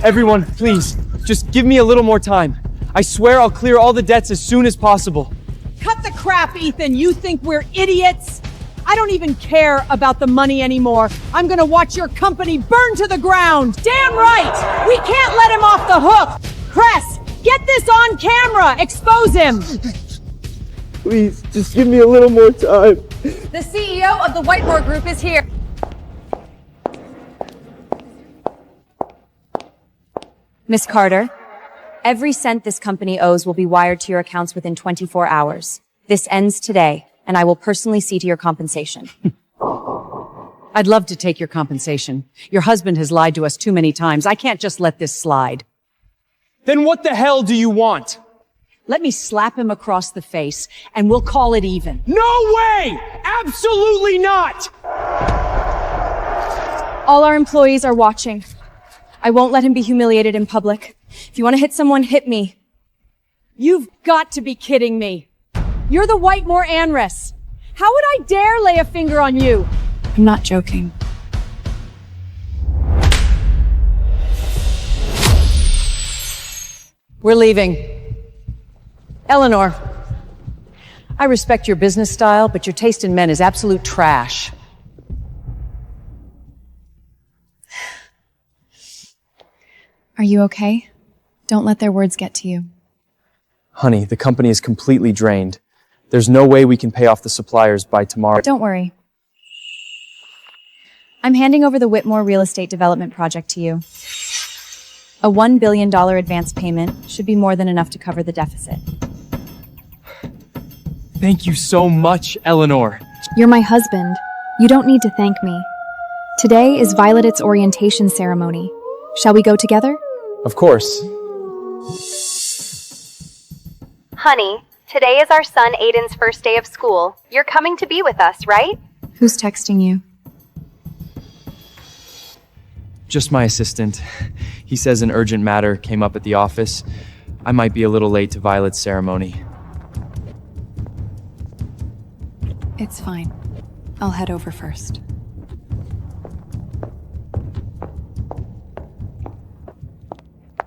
Everyone, please, just give me a little more time. I swear I'll clear all the debts as soon as possible. Cut the crap, Ethan. You think we're idiots? I don't even care about the money anymore. I'm gonna watch your company burn to the ground. Damn right! We can't let him off the hook! Press, get this on camera! Expose him! Please, just give me a little more time. The CEO of the Whitemore Group is here. Miss Carter, every cent this company owes will be wired to your accounts within 24 hours. This ends today, and I will personally see to your compensation. I'd love to take your compensation. Your husband has lied to us too many times. I can't just let this slide. Then what the hell do you want? Let me slap him across the face, and we'll call it even. No way! Absolutely not! All our employees are watching. I won't let him be humiliated in public. If you want to hit someone, hit me. You've got to be kidding me. You're the Whitemore Anress. How would I dare lay a finger on you? I'm not joking. We're leaving. Eleanor, I respect your business style, but your taste in men is absolute trash. Are you okay? Don't let their words get to you. Honey, the company is completely drained. There's no way we can pay off the suppliers by tomorrow. Don't worry. I'm handing over the Whitmore Real Estate Development Project to you. A $1 billion advance payment should be more than enough to cover the deficit. Thank you so much, Eleanor. You're my husband. You don't need to thank me. Today is Violet's orientation ceremony. Shall we go together? Of course. Honey, today is our son Aiden's first day of school. You're coming to be with us, right? Who's texting you? Just my assistant. He says an urgent matter came up at the office. I might be a little late to Violet's ceremony. It's fine. I'll head over first.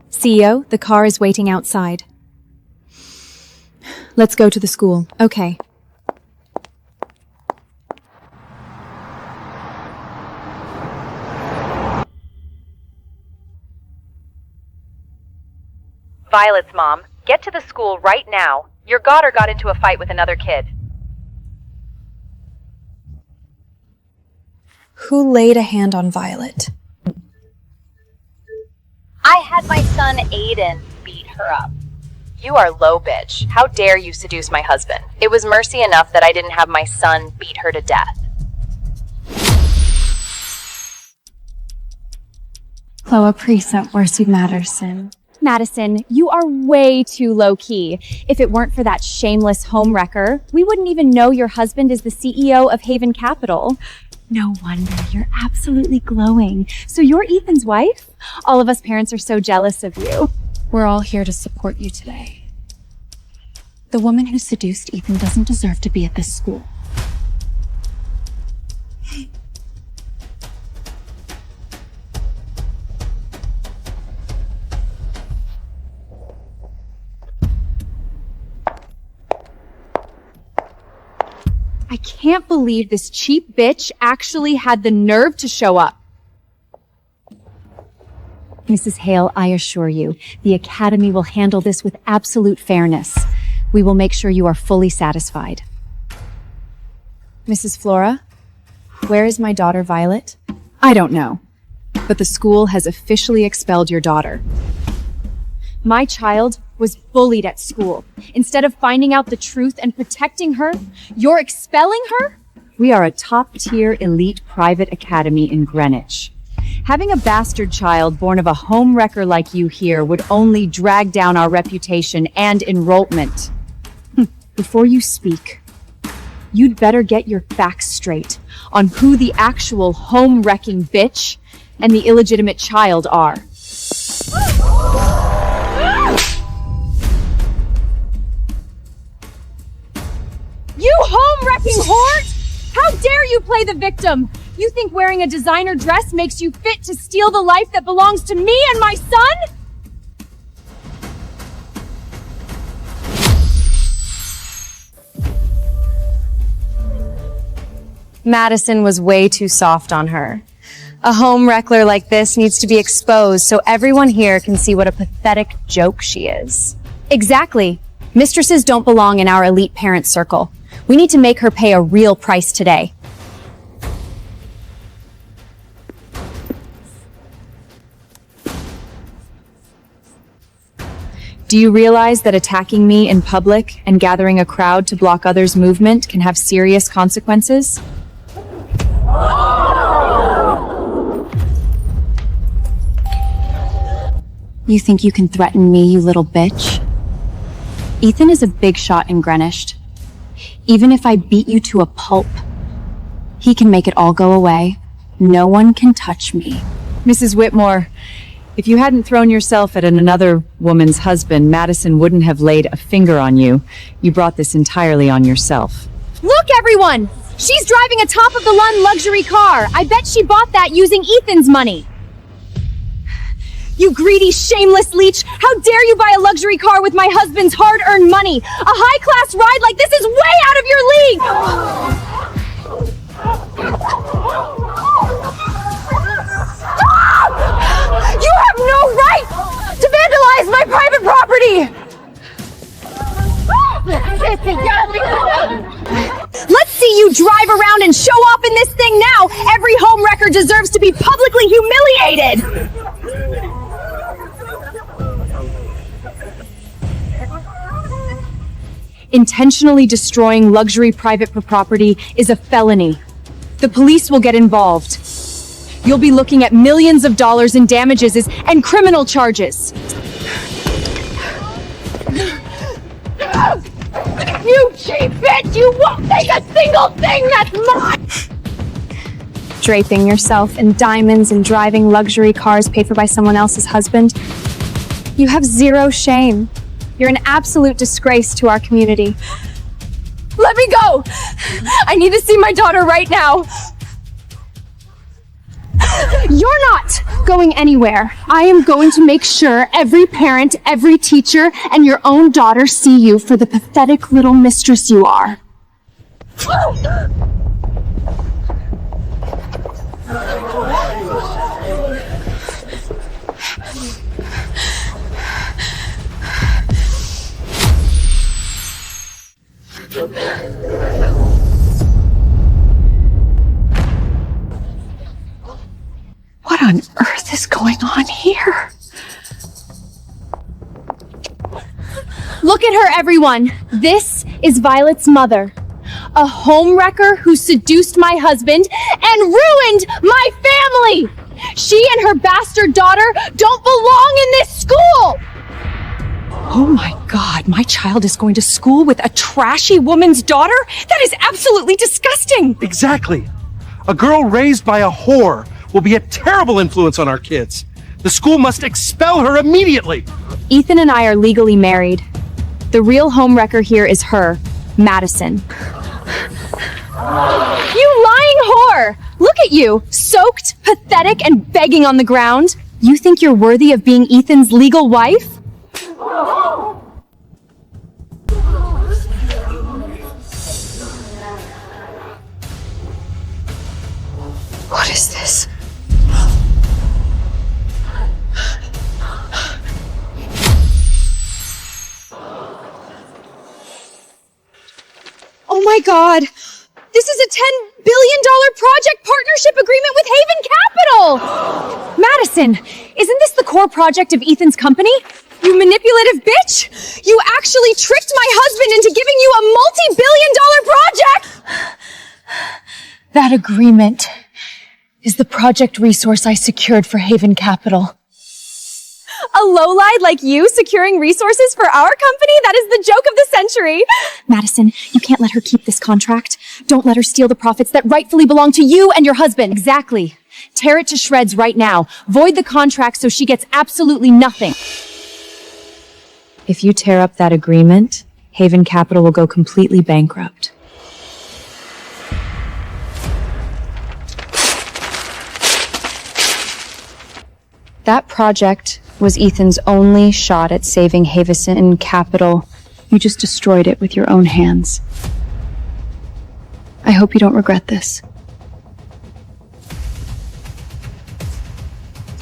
CEO, the car is waiting outside. Let's go to the school. Okay. Violet's mom, get to the school right now. Your daughter got into a fight with another kid. Who laid a hand on Violet? I had my son Aiden beat her up. You are low, bitch. How dare you seduce my husband? It was mercy enough that I didn't have my son beat her to death. Chloe, preset Mercy Madison. Madison, you are way too low-key. If it weren't for that shameless homewrecker, we wouldn't even know your husband is the CEO of Haven Capital. No wonder, you're absolutely glowing. So you're Ethan's wife? All of us parents are so jealous of you. We're all here to support you today. The woman who seduced Ethan doesn't deserve to be at this school. I can't believe this cheap bitch actually had the nerve to show up. Mrs. Hale, I assure you, the Academy will handle this with absolute fairness. We will make sure you are fully satisfied. Mrs. Flora, where is my daughter Violet? I don't know, but the school has officially expelled your daughter. My child was bullied at school. Instead of finding out the truth and protecting her, you're expelling her? We are a top-tier elite private academy in Greenwich. Having a bastard child born of a home wrecker like you here would only drag down our reputation and enrollment. Before you speak, you'd better get your facts straight on who the actual home-wrecking bitch and the illegitimate child are. You home-wrecking whore! How dare you play the victim! You think wearing a designer dress makes you fit to steal the life that belongs to me and my son? Madison was way too soft on her. A home wrecker like this needs to be exposed so everyone here can see what a pathetic joke she is. Exactly. Mistresses don't belong in our elite parent circle. We need to make her pay a real price today. Do you realize that attacking me in public and gathering a crowd to block others' movement can have serious consequences? You think you can threaten me, you little bitch? Ethan is a big shot in Greenwich. Even if I beat you to a pulp, he can make it all go away. No one can touch me. Mrs. Whitmore, if you hadn't thrown yourself at another woman's husband, Madison wouldn't have laid a finger on you. You brought this entirely on yourself. Look, everyone! She's driving a top-of-the-line luxury car. I bet she bought that using Ethan's money. You greedy, shameless leech! How dare you buy a luxury car with my husband's hard-earned money? A high-class ride like this is way out of your league! Stop! You have no right to vandalize my private property! Let's see you drive around and show off in this thing now! Every home wrecker deserves to be publicly humiliated! Intentionally destroying luxury private property is a felony. The police will get involved. You'll be looking at millions of dollars in damages and criminal charges. You cheap bitch! You won't take a single thing that's mine! Draping yourself in diamonds and driving luxury cars paid for by someone else's husband. You have zero shame. You're an absolute disgrace to our community. Let me go! I need to see my daughter right now! You're not going anywhere. I am going to make sure every parent, every teacher, and your own daughter see you for the pathetic little mistress you are. What on earth is going on here? Look at her, everyone! This is Violet's mother. A home wrecker who seduced my husband and ruined my family! She and her bastard daughter don't belong in this school! Oh my God, my child is going to school with a trashy woman's daughter? That is absolutely disgusting! Exactly. A girl raised by a whore will be a terrible influence on our kids. The school must expel her immediately. Ethan and I are legally married. The real home wrecker here is her, Madison. You lying whore! Look at you, soaked, pathetic, and begging on the ground. You think you're worthy of being Ethan's legal wife? What is this? Oh my God! This is a $10 billion project partnership agreement with Haven Capital! Madison, isn't this the core project of Ethan's company? You manipulative bitch! You actually tricked my husband into giving you a multi-billion-dollar project! That agreement is the project resource I secured for Haven Capital. A lowlight like you securing resources for our company? That is the joke of the century! Madison, you can't let her keep this contract. Don't let her steal the profits that rightfully belong to you and your husband. Exactly. Tear it to shreds right now. Void the contract so she gets absolutely nothing. If you tear up that agreement, Haven Capital will go completely bankrupt. That project was Ethan's only shot at saving Haven Capital. You just destroyed it with your own hands. I hope you don't regret this.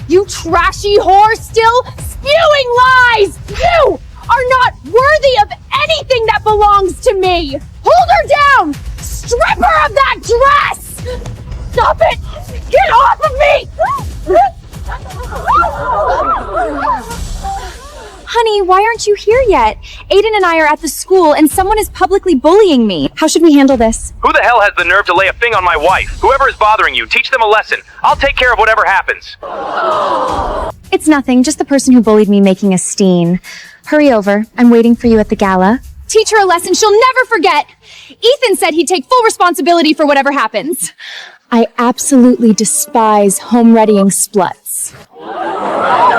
You trashy whore still spewing lies! You are not worthy of anything that belongs to me! Hold her down! Strip her of that dress! Stop it! Get off of me! Honey, why aren't you here yet? Aiden and I are at the school and someone is publicly bullying me. How should we handle this? Who the hell has the nerve to lay a thing on my wife? Whoever is bothering you, teach them a lesson. I'll take care of whatever happens. It's nothing, just the person who bullied me making a scene. Hurry over. I'm waiting for you at the gala. Teach her a lesson she'll never forget! Ethan said he'd take full responsibility for whatever happens. I absolutely despise home-readying spluts. Mommy!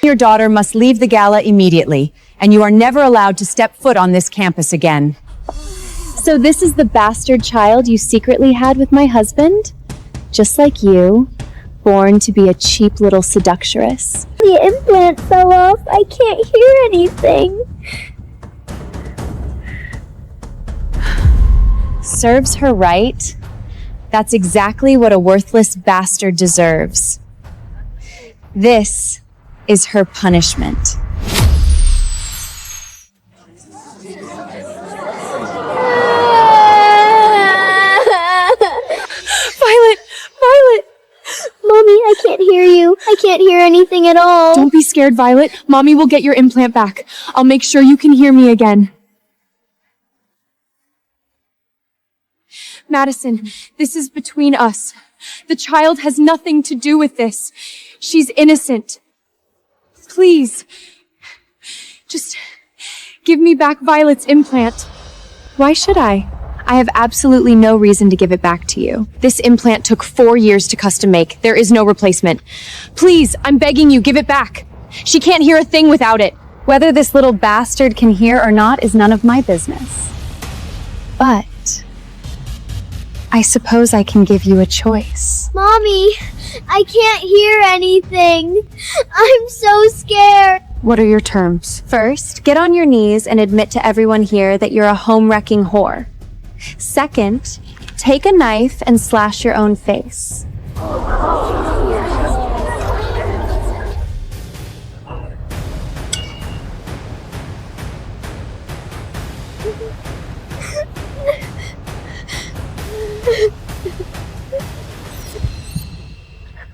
Your daughter must leave the gala immediately, and you are never allowed to step foot on this campus again. So this is the bastard child you secretly had with my husband? Just like you, born to be a cheap little seductress. The implant fell off. I can't hear anything. Serves her right. That's exactly what a worthless bastard deserves. This is her punishment. Violet! Mommy, I can't hear you. I can't hear anything at all. Don't be scared, Violet. Mommy will get your implant back. I'll make sure you can hear me again. Madison, this is between us. The child has nothing to do with this. She's innocent. Please, just give me back Violet's implant. Why should I? I have absolutely no reason to give it back to you. This implant took 4 years to custom make. There is no replacement. Please, I'm begging you, give it back. She can't hear a thing without it. Whether this little bastard can hear or not is none of my business. But I suppose I can give you a choice. Mommy, I can't hear anything. I'm so scared. What are your terms? First, get on your knees and admit to everyone here that you're a home-wrecking whore. Second, take a knife and slash your own face.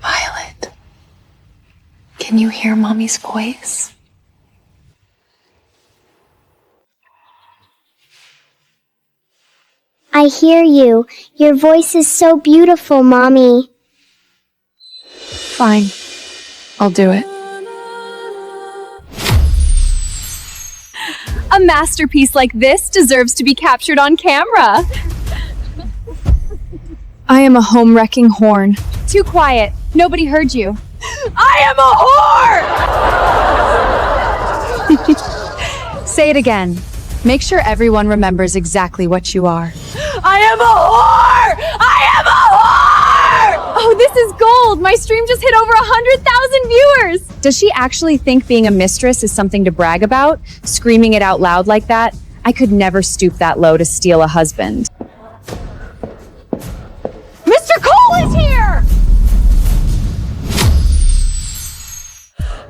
Violet, can you hear Mommy's voice? I hear you. Your voice is so beautiful, Mommy. Fine, I'll do it. A masterpiece like this deserves to be captured on camera. I am a home-wrecking horn. Too quiet. Nobody heard you. I am a whore! Say it again. Make sure everyone remembers exactly what you are. I am a whore! I am a whore! Oh, this is gold! My stream just hit over 100,000 viewers! Does she actually think being a mistress is something to brag about? Screaming it out loud like that? I could never stoop that low to steal a husband. Mr. Cole is here!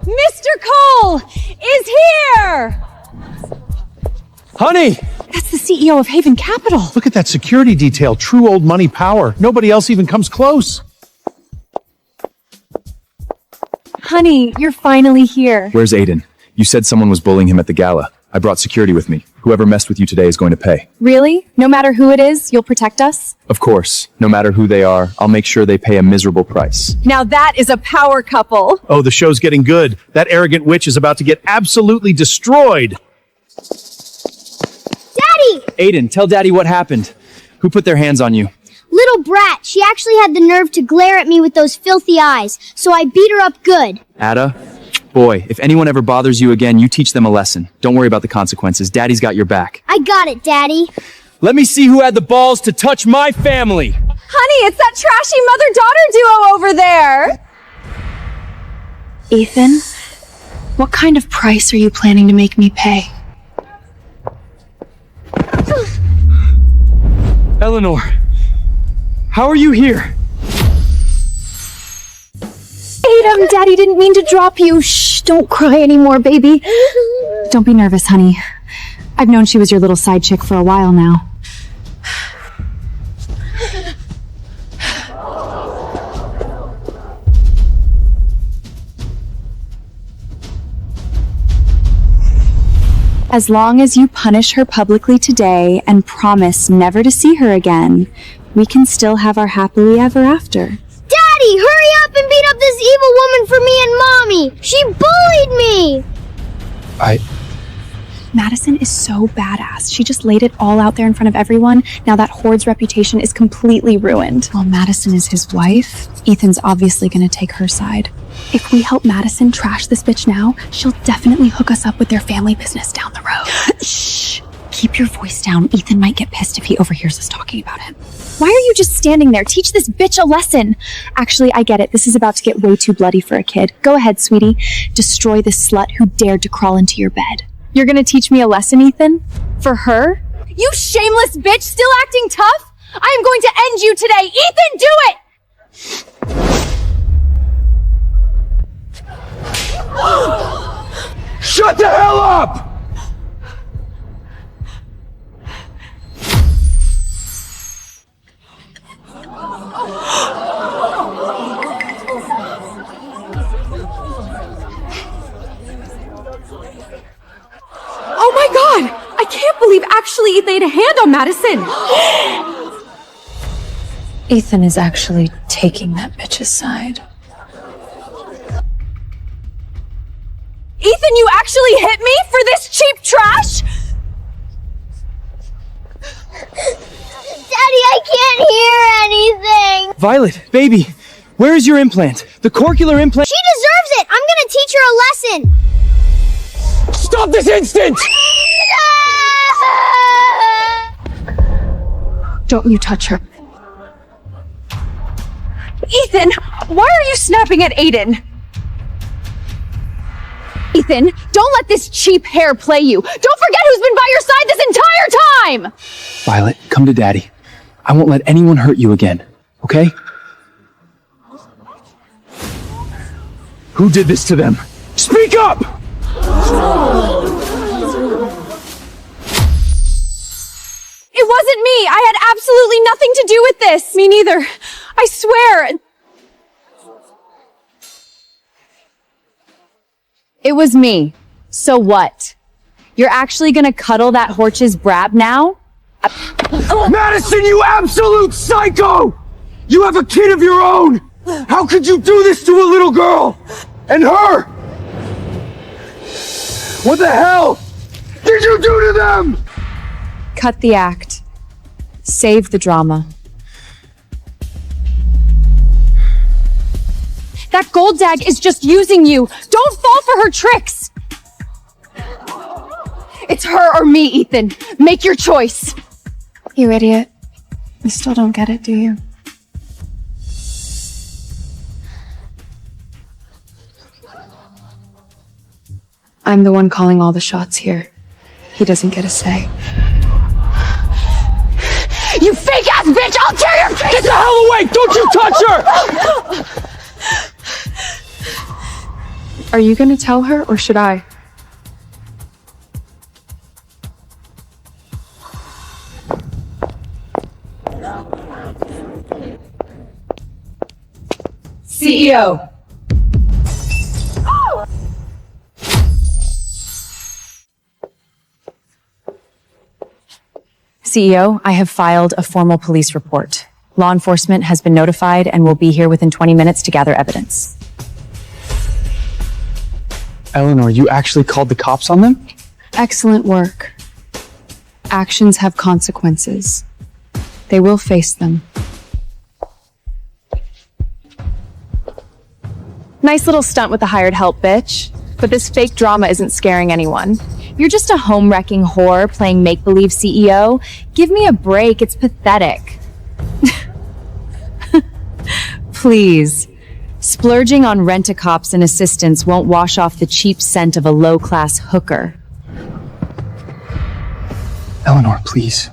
Mr. Cole is here! Honey! That's the CEO of Haven Capital. Look at that security detail. True old money power. Nobody else even comes close. Honey, you're finally here. Where's Aiden? You said someone was bullying him at the gala. I brought security with me. Whoever messed with you today is going to pay. Really? No matter who it is, you'll protect us? Of course. No matter who they are, I'll make sure they pay a miserable price. Now that is a power couple. Oh, the show's getting good. That arrogant witch is about to get absolutely destroyed. Daddy! Aiden, tell Daddy what happened. Who put their hands on you? Little brat. She actually had the nerve to glare at me with those filthy eyes, so I beat her up good. Ada? Boy, if anyone ever bothers you again, you teach them a lesson. Don't worry about the consequences. Daddy's got your back. I got it, Daddy. Let me see who had the balls to touch my family. Honey, it's that trashy mother-daughter duo over there! Ethan, what kind of price are you planning to make me pay? Eleanor, how are you here? Adam, Daddy didn't mean to drop you. Shh, don't cry anymore, baby. Don't be nervous, honey. I've known she was your little side chick for a while now. As long as you punish her publicly today and promise never to see her again, we can still have our happily ever after. Daddy, hurry up and beat up this evil woman for me and Mommy! She bullied me! Madison is so badass. She just laid it all out there in front of everyone. Now that Horde's reputation is completely ruined. Well, Madison is his wife. Ethan's obviously gonna take her side. If we help Madison trash this bitch now, she'll definitely hook us up with their family business down the road. Shh! Keep your voice down. Ethan might get pissed if he overhears us talking about him. Why are you just standing there? Teach this bitch a lesson! Actually, I get it. This is about to get way too bloody for a kid. Go ahead, sweetie. Destroy this slut who dared to crawl into your bed. You're gonna teach me a lesson, Ethan? For her? You shameless bitch, still acting tough? I am going to end you today! Ethan, do it! Shut the hell up! Oh my god! I can't believe actually Ethan laid a hand on Madison! Ethan is actually taking that bitch's side. Ethan, you actually hit me for this cheap trash? Daddy, I can't hear anything! Violet, baby, where is your implant? The corcular implant. She deserves it! I'm gonna teach her a lesson! Stop this instant! Don't you touch her. Ethan, why are you snapping at Aiden? Ethan, don't let this cheap hair play you. Don't forget who's been by your side this entire time! Violet, come to Daddy. I won't let anyone hurt you again, okay? Who did this to them? Speak up! It wasn't me! I had absolutely nothing to do with this! Me neither. I swear. It was me. So what? You're actually gonna cuddle that Horch's brab now? Madison, you absolute psycho! You have a kid of your own! How could you do this to a little girl? And her? What the hell did you do to them? Cut the act. Save the drama. That gold dag is just using you. Don't fall for her tricks. It's her or me, Ethan. Make your choice. You idiot. You still don't get it, do you? I'm the one calling all the shots here. He doesn't get a say. You fake ass bitch! I'll tear your face! Get the hell away! Don't you touch her! Are you gonna tell her, or should I? CEO. CEO, I have filed a formal police report. Law enforcement has been notified and will be here within 20 minutes to gather evidence. Eleanor, you actually called the cops on them? Excellent work. Actions have consequences. They will face them. Nice little stunt with the hired help, bitch. But this fake drama isn't scaring anyone. You're just a home-wrecking whore playing make-believe CEO. Give me a break, it's pathetic. please. Splurging on rent-a-cops and assistants won't wash off the cheap scent of a low-class hooker. Eleanor, please.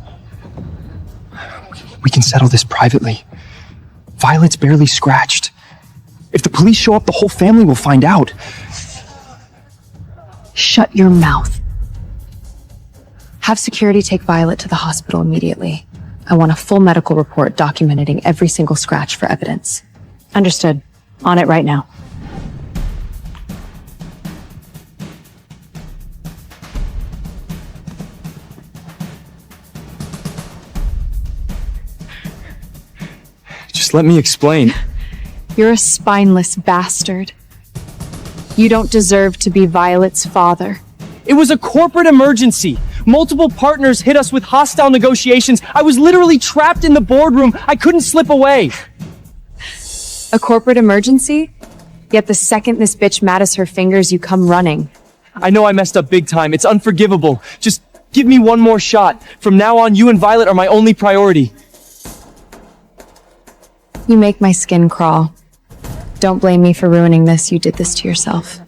We can settle this privately. Violet's barely scratched. If the police show up, the whole family will find out. Shut your mouth. Have security take Violet to the hospital immediately. I want a full medical report documenting every single scratch for evidence. Understood. On it right now. Just let me explain. You're a spineless bastard. You don't deserve to be Violet's father. It was a corporate emergency. Multiple partners hit us with hostile negotiations. I was literally trapped in the boardroom. I couldn't slip away. A corporate emergency? Yet the second this bitch mattis her fingers, you come running. I know I messed up big time. It's unforgivable. Just give me one more shot. From now on, you and Violet are my only priority. You make my skin crawl. Don't blame me for ruining this. You did this to yourself.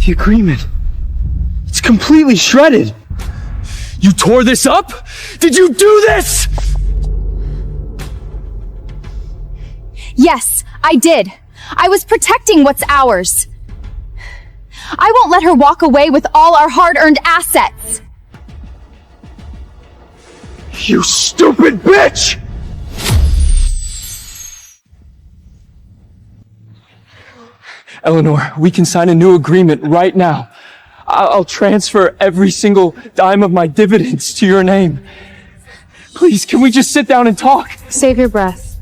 The agreement. It's completely shredded. You tore this up? Did you do this? Yes, I did. I was protecting what's ours. I won't let her walk away with all our hard-earned assets. You stupid bitch! Eleanor, we can sign a new agreement right now. I'll transfer every single dime of my dividends to your name. Please, can we just sit down and talk? Save your breath.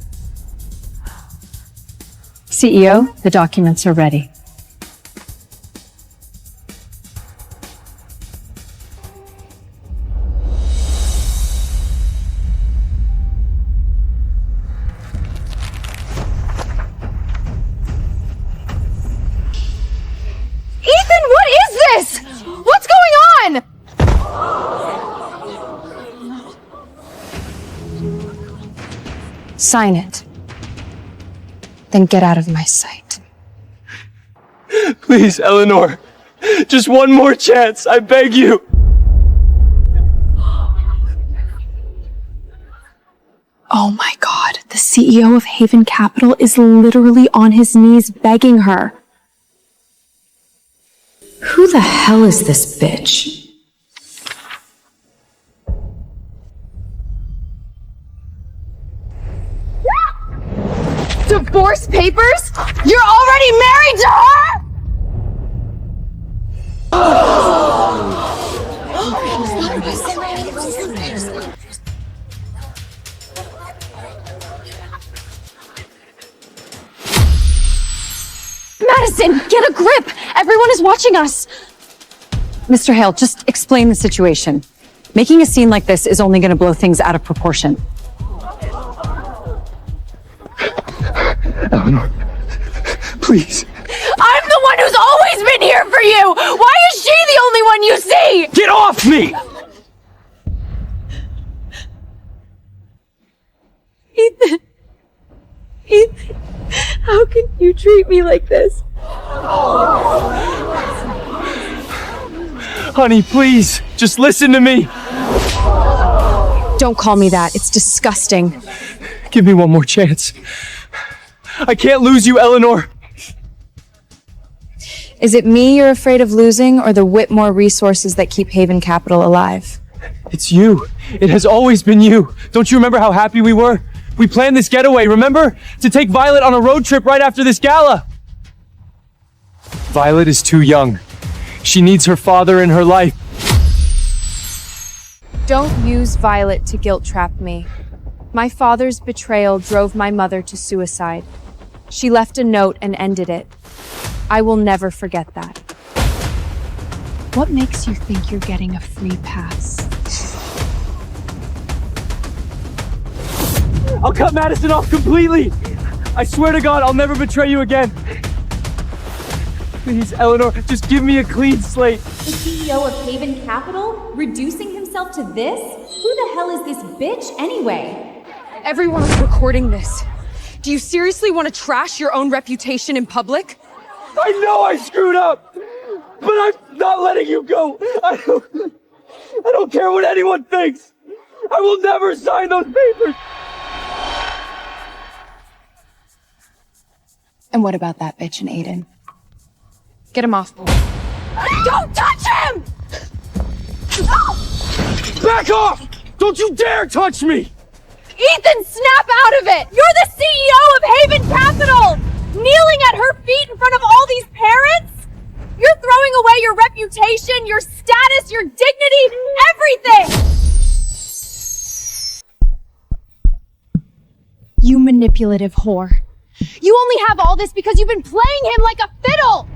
CEO, the documents are ready. Ethan, what is this? What's going on? Sign it. Then get out of my sight. Please, Eleanor. Just one more chance, I beg you. Oh my God, the CEO of Haven Capital is literally on his knees begging her. Who the hell is this bitch? Divorce papers? You're already married to her? Madison, get a grip! Everyone is watching us! Mr. Hale, just explain the situation. Making a scene like this is only going to blow things out of proportion. Eleanor, please. I'm the one who's always been here for you! Why is she the only one you see? Get off me! Ethan, how can you treat me like this? Honey, please, just listen to me. Don't call me that. It's disgusting. Give me one more chance. I can't lose you, Eleanor. Is it me you're afraid of losing, or the Whitmore resources that keep Haven Capital alive? It's you. It has always been you. Don't you remember how happy we were? We planned this getaway, remember? To take Violet on a road trip right after this gala. Violet is too young. She needs her father in her life. Don't use Violet to guilt trap me. My father's betrayal drove my mother to suicide. She left a note and ended it. I will never forget that. What makes you think you're getting a free pass? I'll cut Madison off completely. I swear to God, I'll never betray you again. Please, Eleanor, just give me a clean slate. The CEO of Haven Capital? Reducing himself yourself to this? Who the hell is this bitch anyway? Everyone's recording this. Do you seriously want to trash your own reputation in public? I know I screwed up, but I'm not letting you go. I don't care what anyone thinks. I will never sign those papers. And what about that bitch and Aiden? Get him off. Don't touch him! Back off! Don't you dare touch me! Ethan, snap out of it! You're the CEO of Haven Capital! Kneeling at her feet in front of all these parents? You're throwing away your reputation, your status, your dignity, everything! You manipulative whore. You only have all this because you've been playing him like a fiddle!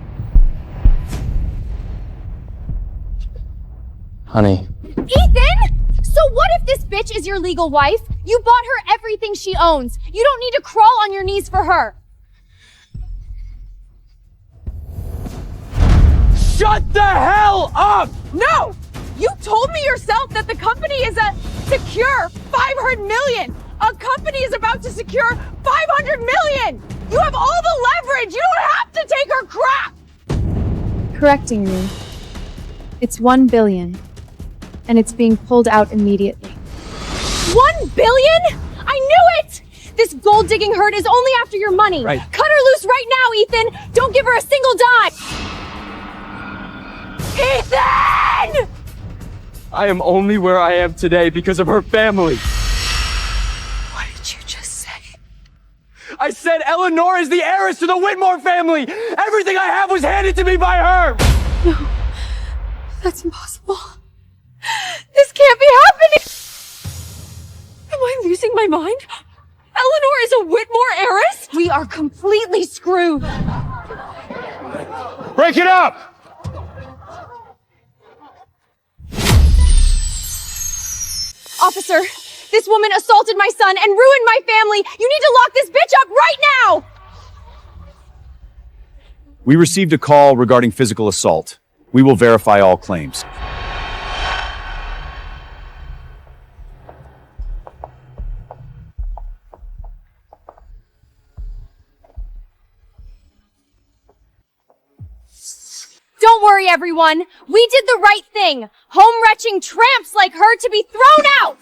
Honey. Ethan! So what if this bitch is your legal wife? You bought her everything she owns. You don't need to crawl on your knees for her. Shut the hell up! No! You told me yourself that the company is a secure $500 million. A company is about to secure $500 million. You have all the leverage. You don't have to take her crap. Correcting you. It's $1 billion. And it's being pulled out immediately. $1 billion? I knew it! This gold-digging herd is only after your money. Right. Cut her loose right now, Ethan! Don't give her a single dime! Ethan! I am only where I am today because of her family. What did you just say? I said Eleanor is the heiress to the Whitmore family! Everything I have was handed to me by her! No, that's impossible. This can't be happening! Am I losing my mind? Eleanor is a Whitmore heiress? We are completely screwed. Break it up! Officer, this woman assaulted my son and ruined my family. You need to lock this bitch up right now! We received a call regarding physical assault. We will verify all claims. Don't worry, everyone. We did the right thing. Home-wretching tramps like her to be thrown out!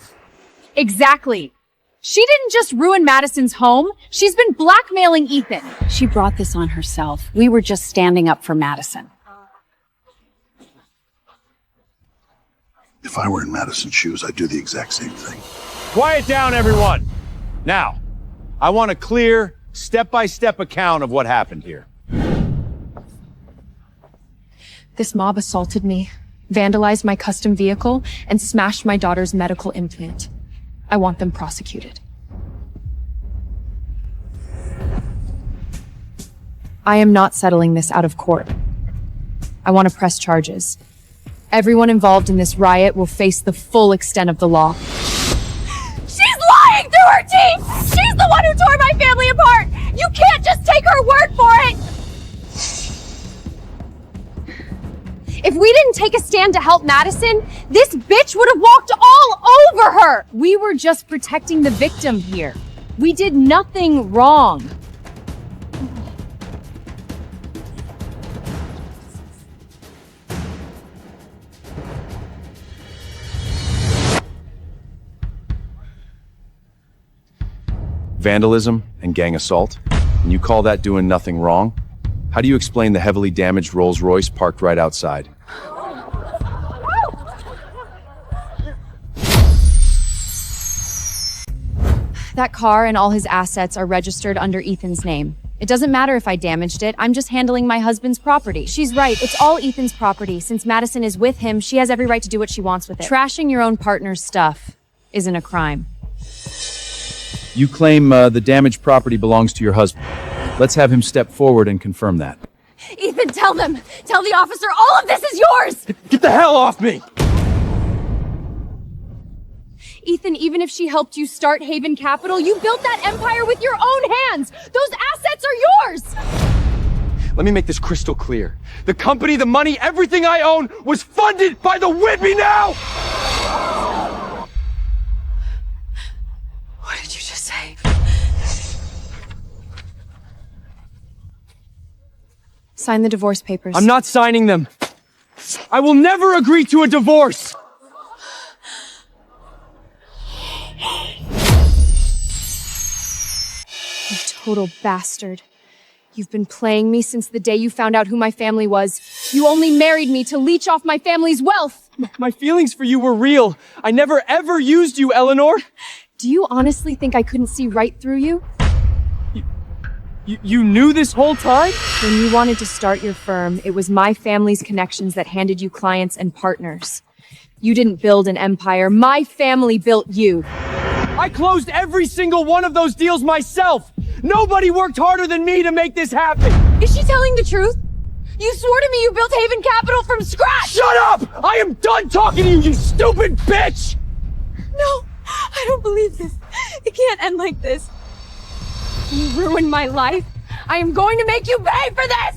Exactly. She didn't just ruin Madison's home. She's been blackmailing Ethan. She brought this on herself. We were just standing up for Madison. If I were in Madison's shoes, I'd do the exact same thing. Quiet down, everyone. Now, I want a clear, step-by-step account of what happened here. This mob assaulted me, vandalized my custom vehicle, and smashed my daughter's medical implant. I want them prosecuted. I am not settling this out of court. I want to press charges. Everyone involved in this riot will face the full extent of the law. She's lying through her teeth! She's the one who tore my family apart! You can't just take her word for it! If we didn't take a stand to help Madison, this bitch would have walked all over her! We were just protecting the victim here. We did nothing wrong. Vandalism and gang assault? And you call that doing nothing wrong? How do you explain the heavily damaged Rolls-Royce parked right outside? That car and all his assets are registered under Ethan's name. It doesn't matter if I damaged it, I'm just handling my husband's property. She's right, it's all Ethan's property. Since Madison is with him, she has every right to do what she wants with it. Trashing your own partner's stuff isn't a crime. You claim the damaged property belongs to your husband. Let's have him step forward and confirm that. Ethan, tell them! Tell the officer all of this is yours! Get the hell off me! Ethan, even if she helped you start Haven Capital, you built that empire with your own hands! Those assets are yours! Let me make this crystal clear. The company, the money, everything I own was funded by the Whitby now! Sign the divorce papers. I'm not signing them. I will never agree to a divorce! You total bastard. You've been playing me since the day you found out who my family was. You only married me to leech off my family's wealth! My feelings for you were real. I never ever used you, Eleanor! Do you honestly think I couldn't see right through you? You knew this whole time? When you wanted to start your firm, it was my family's connections that handed you clients and partners. You didn't build an empire. My family built you. I closed every single one of those deals myself! Nobody worked harder than me to make this happen! Is she telling the truth? You swore to me you built Haven Capital from scratch! Shut up! I am done talking to you, you stupid bitch! No, I don't believe this. It can't end like this. You ruined my life. I am going to make you pay for this!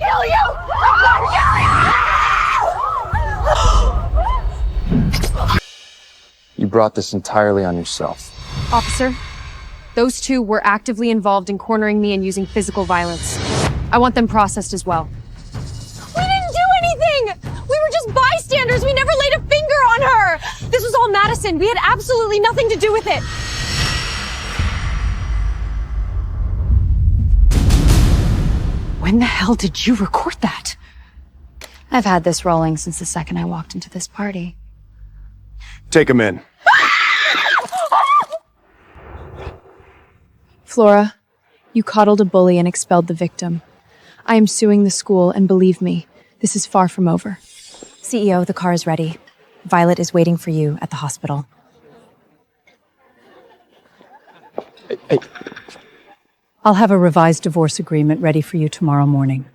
Kill you! You brought this entirely on yourself. Officer, those two were actively involved in cornering me and using physical violence. I want them processed as well. We didn't do anything! We were just bystanders! We never laid a finger on her! This was all Madison. We had absolutely nothing to do with it. When the hell did you record that? I've had this rolling since the second I walked into this party. Take him in. Flora, you coddled a bully and expelled the victim. I am suing the school, and believe me, this is far from over. CEO, the car is ready. Violet is waiting for you at the hospital. Hey. I'll have a revised divorce agreement ready for you tomorrow morning.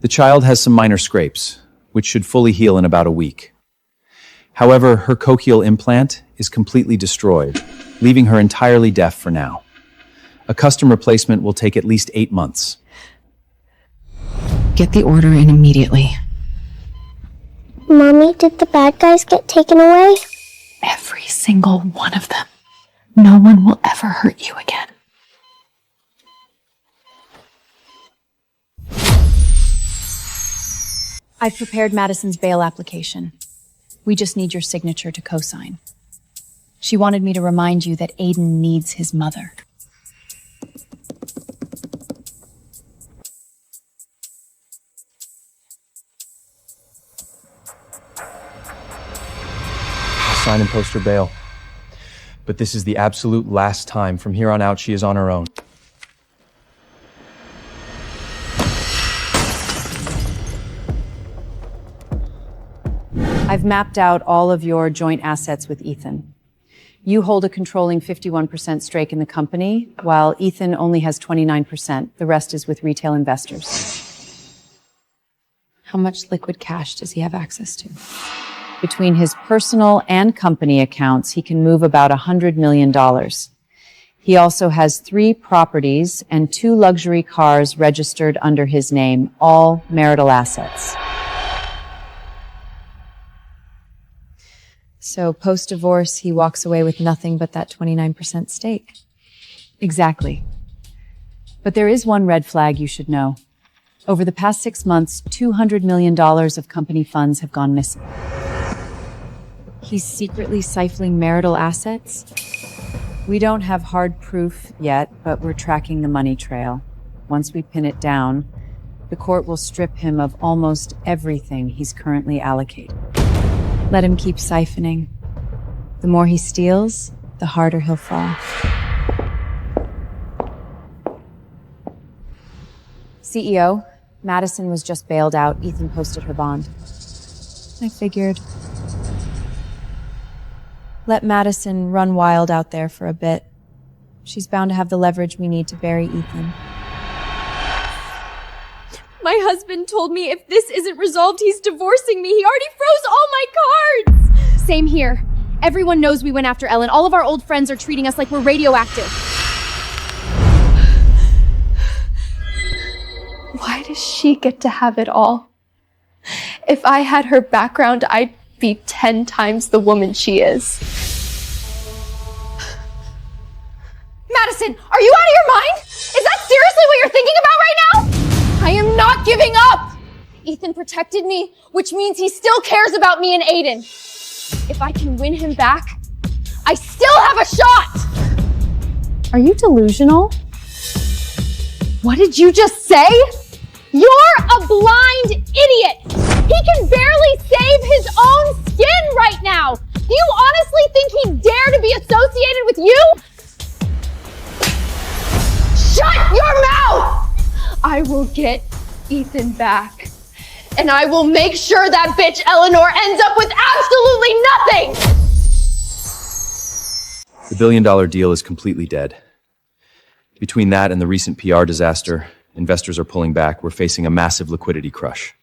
The child has some minor scrapes, which should fully heal in about a week. However, her cochlear implant is completely destroyed, leaving her entirely deaf for now. A custom replacement will take at least 8 months. Get the order in immediately. Mommy, did the bad guys get taken away? Every single one of them. No one will ever hurt you again. I've prepared Madison's bail application. We just need your signature to co-sign. She wanted me to remind you that Aiden needs his mother. I'll sign and post her bail. But this is the absolute last time. From here on out, she is on her own. I've mapped out all of your joint assets with Ethan. You hold a controlling 51% stake in the company, while Ethan only has 29%. The rest is with retail investors. How much liquid cash does he have access to? Between his personal and company accounts, he can move about $100 million. He also has 3 properties and 2 luxury cars registered under his name, all marital assets. So post-divorce, he walks away with nothing but that 29% stake. Exactly. But there is one red flag you should know. Over the past 6 months, $200 million of company funds have gone missing. He's secretly siphoning marital assets? We don't have hard proof yet, but we're tracking the money trail. Once we pin it down, the court will strip him of almost everything he's currently allocated. Let him keep siphoning. The more he steals, the harder he'll fall. CEO, Madison was just bailed out. Ethan posted her bond. I figured. Let Madison run wild out there for a bit. She's bound to have the leverage we need to bury Ethan. My husband told me if this isn't resolved, he's divorcing me. He already froze all my cards! Same here. Everyone knows we went after Ellen. All of our old friends are treating us like we're radioactive. Why does she get to have it all? If I had her background, I'd be 10 times the woman she is. Madison, are you out of your mind? Is that seriously what you're thinking about right now? giving up! Ethan protected me, which means he still cares about me and Aiden. If I can win him back, I still have a shot! Are you delusional? What did you just say? You're a blind idiot! He can barely save his own skin right now! Do you honestly think he'd dare to be associated with you? Shut your mouth! I will get Ethan back. And I will make sure that bitch Eleanor ends up with absolutely nothing! The billion-dollar deal is completely dead. Between that and the recent PR disaster, investors are pulling back. We're facing a massive liquidity crush.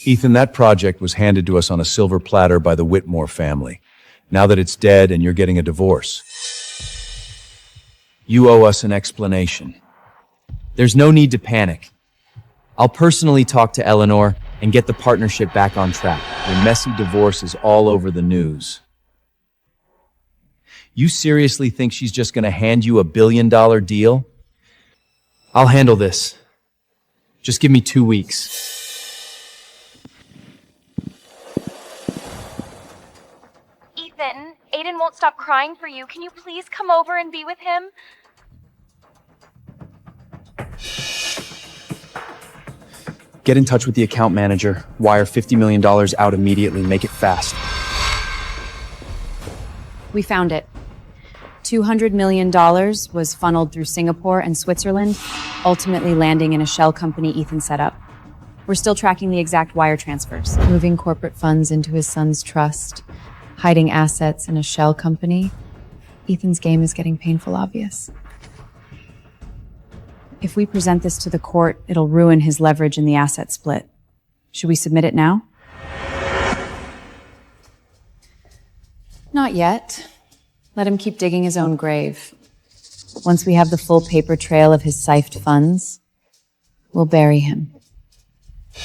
Ethan, that project was handed to us on a silver platter by the Whitmore family. Now that it's dead and you're getting a divorce, you owe us an explanation. There's no need to panic. I'll personally talk to Eleanor and get the partnership back on track. Your messy divorce is all over the news. You seriously think she's just gonna hand you a billion-dollar deal? I'll handle this. Just give me 2 weeks. Ethan, Aiden won't stop crying for you. Can you please come over and be with him? Get in touch with the account manager. Wire $50 million out immediately. Make it fast. We found it. $200 million was funneled through Singapore and Switzerland, ultimately landing in a shell company Ethan set up. We're still tracking the exact wire transfers. Moving corporate funds into his son's trust, hiding assets in a shell company. Ethan's game is getting painful obvious. If we present this to the court, it'll ruin his leverage in the asset split. Should we submit it now? Not yet. Let him keep digging his own grave. Once we have the full paper trail of his siphoned funds, we'll bury him.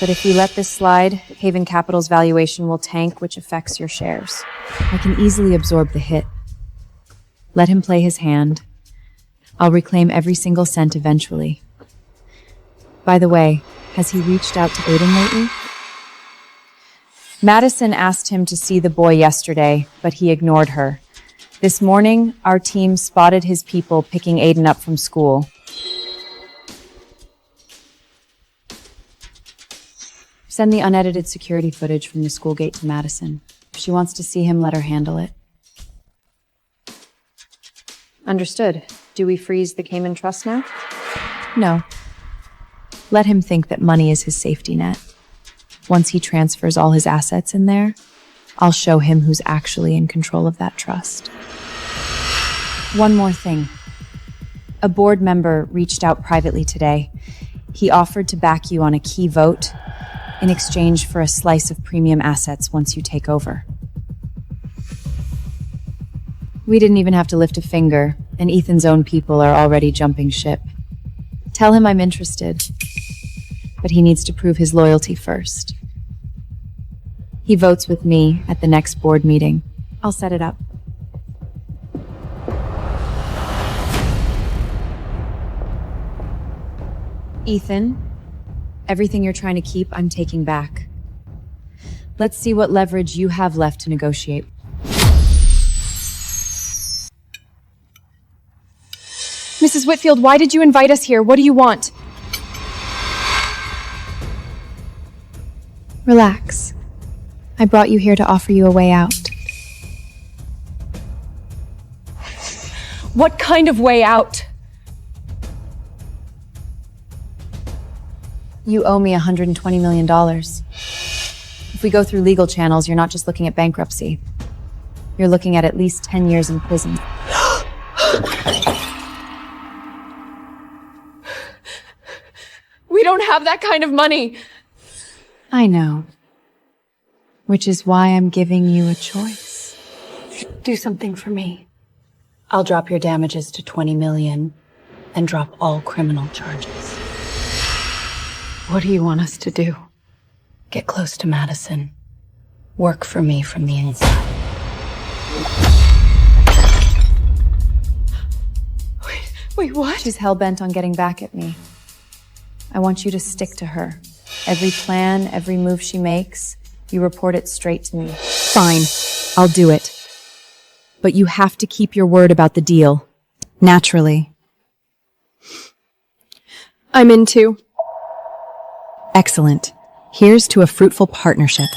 But if we let this slide, Haven Capital's valuation will tank, which affects your shares. I can easily absorb the hit. Let him play his hand. I'll reclaim every single cent eventually. By the way, has he reached out to Aiden lately? Madison asked him to see the boy yesterday, but he ignored her. This morning, our team spotted his people picking Aiden up from school. Send the unedited security footage from the school gate to Madison. If she wants to see him, let her handle it. Understood. Do we freeze the Cayman Trust now? No. Let him think that money is his safety net. Once he transfers all his assets in there, I'll show him who's actually in control of that trust. One more thing. A board member reached out privately today. He offered to back you on a key vote in exchange for a slice of premium assets once you take over. We didn't even have to lift a finger, and Ethan's own people are already jumping ship. Tell him I'm interested, but he needs to prove his loyalty first. He votes with me at the next board meeting. I'll set it up. Ethan, everything you're trying to keep, I'm taking back. Let's see what leverage you have left to negotiate. Mrs. Whitfield, why did you invite us here? What do you want? Relax. I brought you here to offer you a way out. What kind of way out? You owe me $120 million. If we go through legal channels, you're not just looking at bankruptcy. You're looking at least 10 years in prison. We don't have that kind of money. I know. Which is why I'm giving you a choice. Do something for me. I'll drop your damages to $20 million and drop all criminal charges. What do you want us to do? Get close to Madison. Work for me from the inside. Wait, what? She's hell-bent on getting back at me. I want you to stick to her. Every plan, every move she makes, you report it straight to me. Fine, I'll do it. But you have to keep your word about the deal. Naturally. I'm in too. Excellent. Here's to a fruitful partnership.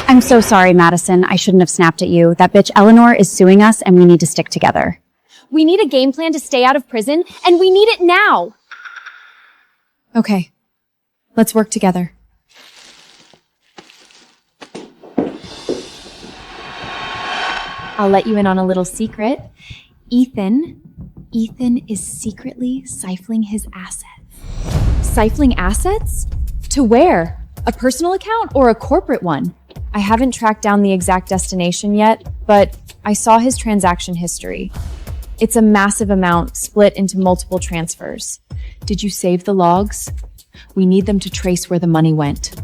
I'm so sorry, Madison. I shouldn't have snapped at you. That bitch Eleanor is suing us and we need to stick together. We need a game plan to stay out of prison, and we need it now! Okay. Let's work together. I'll let you in on a little secret. Ethan is secretly siphoning his assets. Siphoning assets? To where? A personal account or a corporate one? I haven't tracked down the exact destination yet, but I saw his transaction history. It's a massive amount split into multiple transfers. Did you save the logs? We need them to trace where the money went.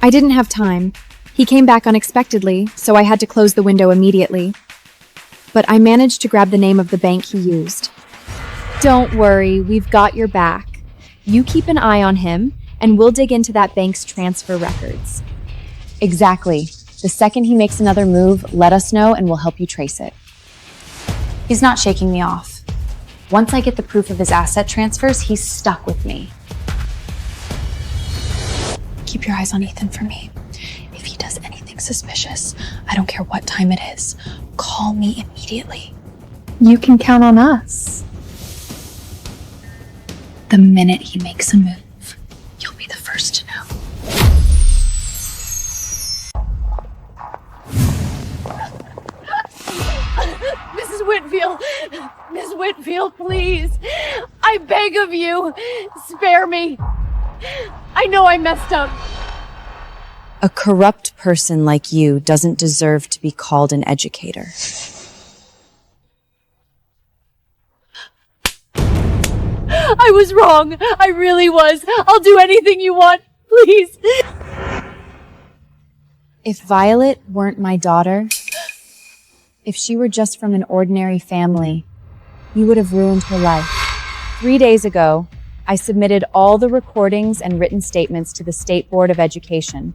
I didn't have time. He came back unexpectedly, so I had to close the window immediately. But I managed to grab the name of the bank he used. Don't worry, we've got your back. You keep an eye on him, and we'll dig into that bank's transfer records. Exactly. The second he makes another move, let us know and we'll help you trace it. He's not shaking me off. Once I get the proof of his asset transfers, he's stuck with me. Keep your eyes on Ethan for me. If he does anything suspicious, I don't care what time it is, call me immediately. You can count on us. The minute he makes a move, you'll be the first to know. Mrs. Whitfield! Miss Whitfield, please! I beg of you! Spare me! I know I messed up. A corrupt person like you doesn't deserve to be called an educator. I was wrong. I really was. I'll do anything you want. Please. If Violet weren't my daughter, if she were just from an ordinary family, you would have ruined her life. 3 days ago, I submitted all the recordings and written statements to the State Board of Education.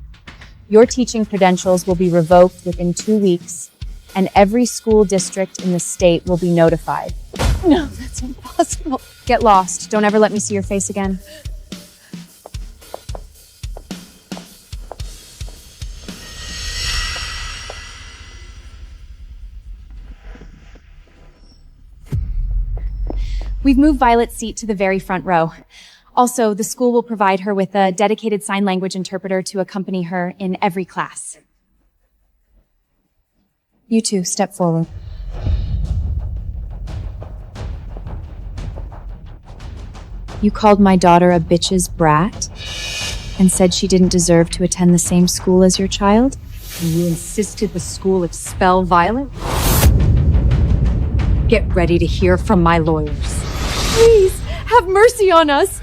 Your teaching credentials will be revoked within 2 weeks, and every school district in the state will be notified. No, that's impossible. Get lost. Don't ever let me see your face again. We've moved Violet's seat to the very front row. Also, the school will provide her with a dedicated sign language interpreter to accompany her in every class. You two, step forward. You called my daughter a bitch's brat and said she didn't deserve to attend the same school as your child? And you insisted the school expel Violet? Get ready to hear from my lawyers. Please, have mercy on us.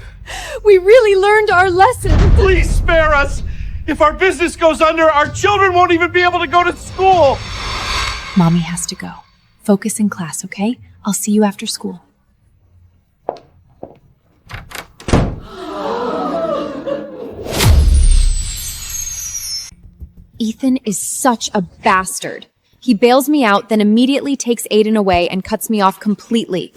We really learned our lesson. Please spare us. If our business goes under, our children won't even be able to go to school. Mommy has to go. Focus in class, okay? I'll see you after school. Ethan is such a bastard. He bails me out, then immediately takes Aiden away and cuts me off completely.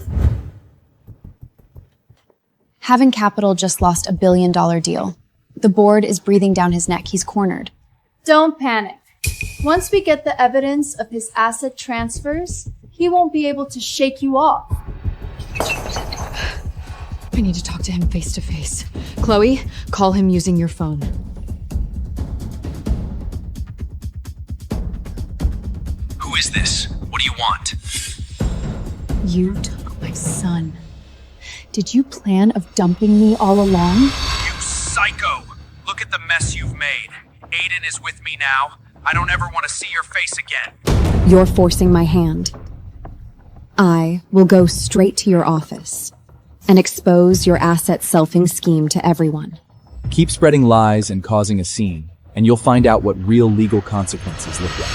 Haven Capital just lost $1 billion deal. The board is breathing down his neck. He's cornered. Don't panic. Once we get the evidence of his asset transfers, he won't be able to shake you off. I need to talk to him face to face. Chloe, call him using your phone. Who is this? What do you want? You took my son. Did you plan of dumping me all along? You psycho! Look at the mess you've made. Aiden is with me now. I don't ever want to see your face again. You're forcing my hand. I will go straight to your office and expose your asset selfing scheme to everyone. Keep spreading lies and causing a scene, and you'll find out what real legal consequences look like.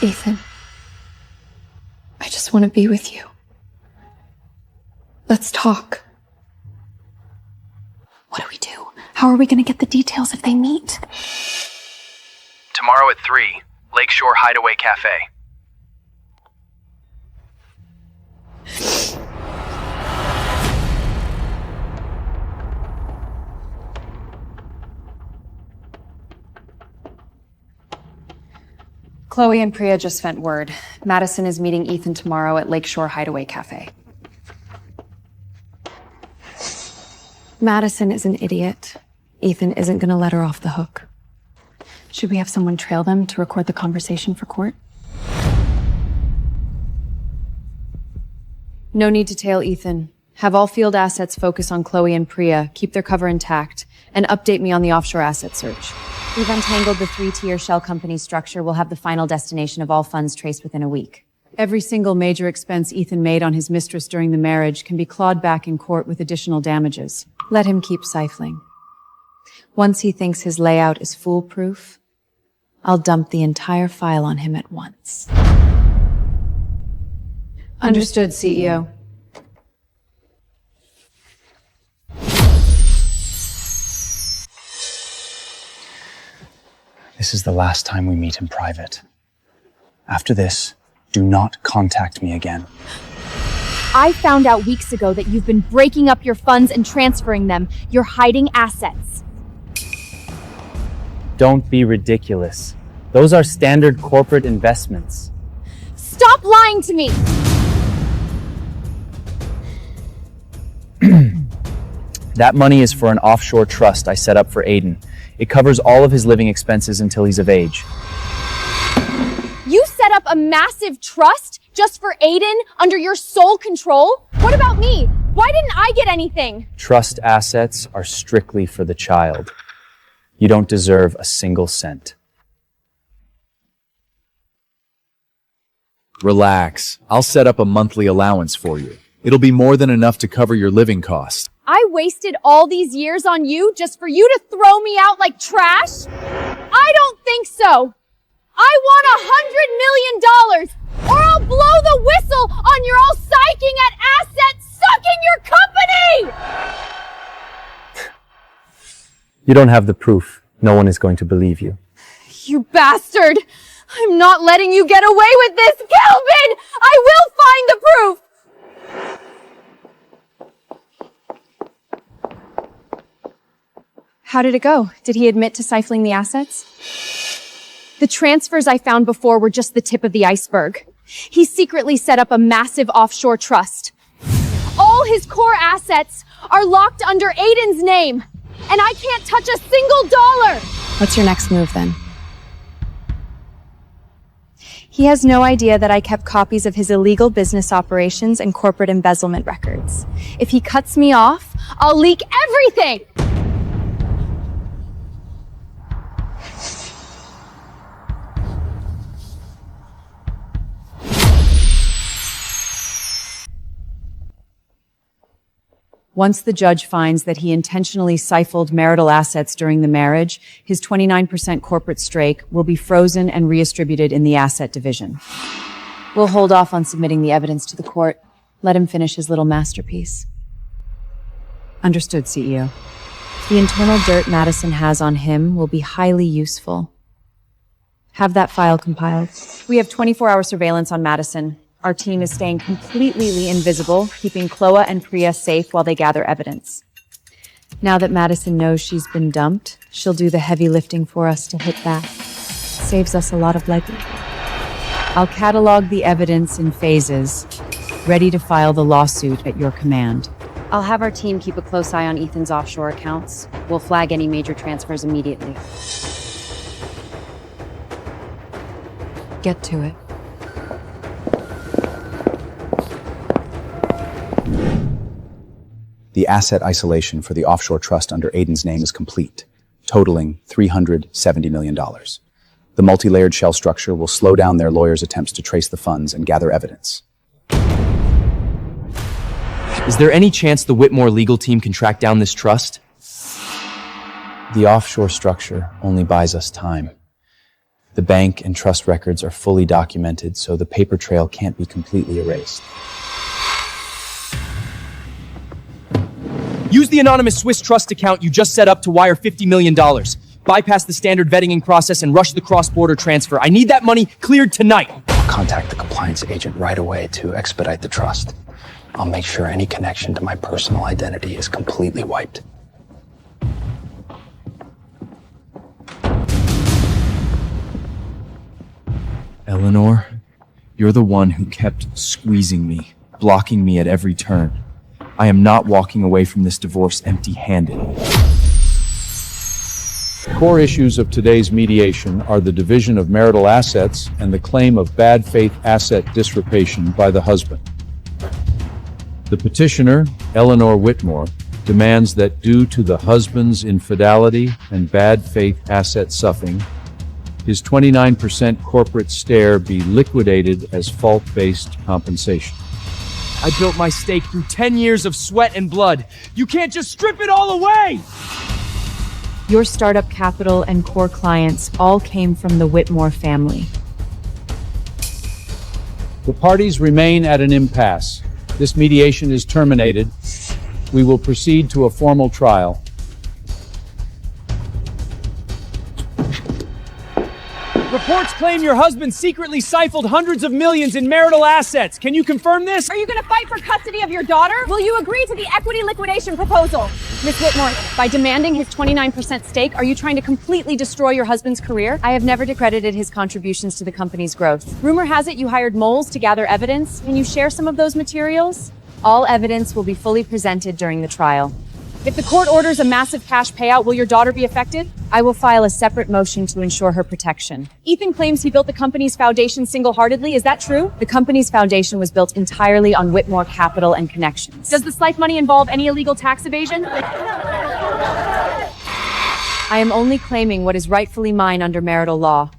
Ethan, I just want to be with you. Let's talk. What do we do? How are we going to get the details if they meet? Tomorrow at 3, Lakeshore Hideaway Cafe. Chloe and Priya just sent word. Madison is meeting Ethan tomorrow at Lakeshore Hideaway Cafe. Madison is an idiot. Ethan isn't going to let her off the hook. Should we have someone trail them to record the conversation for court? No need to tail Ethan. Have all field assets focus on Chloe and Priya, keep their cover intact, and update me on the offshore asset search. We've untangled the 3-tier shell company structure. We'll have the final destination of all funds traced within a week. Every single major expense Ethan made on his mistress during the marriage can be clawed back in court with additional damages. Let him keep siphoning. Once he thinks his layout is foolproof, I'll dump the entire file on him at once. Understood, CEO. This is the last time we meet in private. After this, do not contact me again. I found out weeks ago that you've been breaking up your funds and transferring them. You're hiding assets. Don't be ridiculous. Those are standard corporate investments. Stop lying to me! That money is for an offshore trust I set up for Aiden. It covers all of his living expenses until he's of age. You set up a massive trust just for Aiden under your sole control? What about me? Why didn't I get anything? Trust assets are strictly for the child. You don't deserve a single cent. Relax. I'll set up a monthly allowance for you. It'll be more than enough to cover your living costs. I wasted all these years on you just for you to throw me out like trash? I don't think so. I want $100 million, or I'll blow the whistle on your all psyching at assets sucking your company! You don't have the proof. No one is going to believe you. You bastard! I'm not letting you get away with this, Kelvin! I will find the proof! How did it go? Did he admit to siphoning the assets? The transfers I found before were just the tip of the iceberg. He secretly set up a massive offshore trust. All his core assets are locked under Aiden's name, and I can't touch a single dollar! What's your next move then? He has no idea that I kept copies of his illegal business operations and corporate embezzlement records. If he cuts me off, I'll leak everything! Once the judge finds that he intentionally siphoned marital assets during the marriage, his 29% corporate stake will be frozen and redistributed in the asset division. We'll hold off on submitting the evidence to the court. Let him finish his little masterpiece. Understood, CEO. The internal dirt Madison has on him will be highly useful. Have that file compiled. We have 24-hour surveillance on Madison. Our team is staying completely invisible, keeping Chloe and Priya safe while they gather evidence. Now that Madison knows she's been dumped, she'll do the heavy lifting for us to hit back. Saves us a lot of legwork. I'll catalog the evidence in phases, ready to file the lawsuit at your command. I'll have our team keep a close eye on Ethan's offshore accounts. We'll flag any major transfers immediately. Get to it. The asset isolation for the offshore trust under Aiden's name is complete, totaling $370 million. The multi-layered shell structure will slow down their lawyers' attempts to trace the funds and gather evidence. Is there any chance the Whitmore legal team can track down this trust? The offshore structure only buys us time. The bank and trust records are fully documented, so the paper trail can't be completely erased. Use the anonymous Swiss trust account you just set up to wire $50 million. Bypass the standard vetting process and rush the cross-border transfer. I need that money cleared tonight. I'll contact the compliance agent right away to expedite the trust. I'll make sure any connection to my personal identity is completely wiped. Eleanor, you're the one who kept squeezing me, blocking me at every turn. I am not walking away from this divorce empty-handed. Core issues of today's mediation are the division of marital assets and the claim of bad faith asset disruption by the husband. The petitioner, Eleanor Whitmore, demands that due to the husband's infidelity and bad faith asset stuffing, his 29% corporate stake be liquidated as fault-based compensation. I built my stake through 10 years of sweat and blood. You can't just strip it all away! Your startup capital and core clients all came from the Whitmore family. The parties remain at an impasse. This mediation is terminated. We will proceed to a formal trial. Reports claim your husband secretly siphoned hundreds of millions in marital assets. Can you confirm this? Are you going to fight for custody of your daughter? Will you agree to the equity liquidation proposal? Miss Whitmore, by demanding his 29% stake, are you trying to completely destroy your husband's career? I have never discredited his contributions to the company's growth. Rumor has it you hired moles to gather evidence. Can you share some of those materials? All evidence will be fully presented during the trial. If the court orders a massive cash payout, will your daughter be affected? I will file a separate motion to ensure her protection. Ethan claims he built the company's foundation single-heartedly. Is that true? The company's foundation was built entirely on Whitmore capital and connections. Does the Slife money involve any illegal tax evasion? I am only claiming what is rightfully mine under marital law.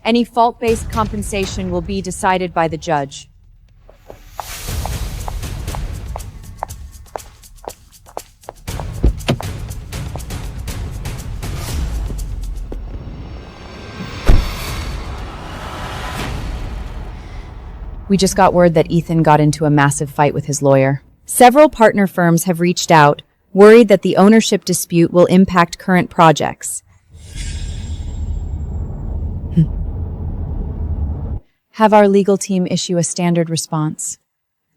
Any fault-based compensation will be decided by the judge. We just got word that Ethan got into a massive fight with his lawyer. Several partner firms have reached out, worried that the ownership dispute will impact current projects. Have our legal team issue a standard response.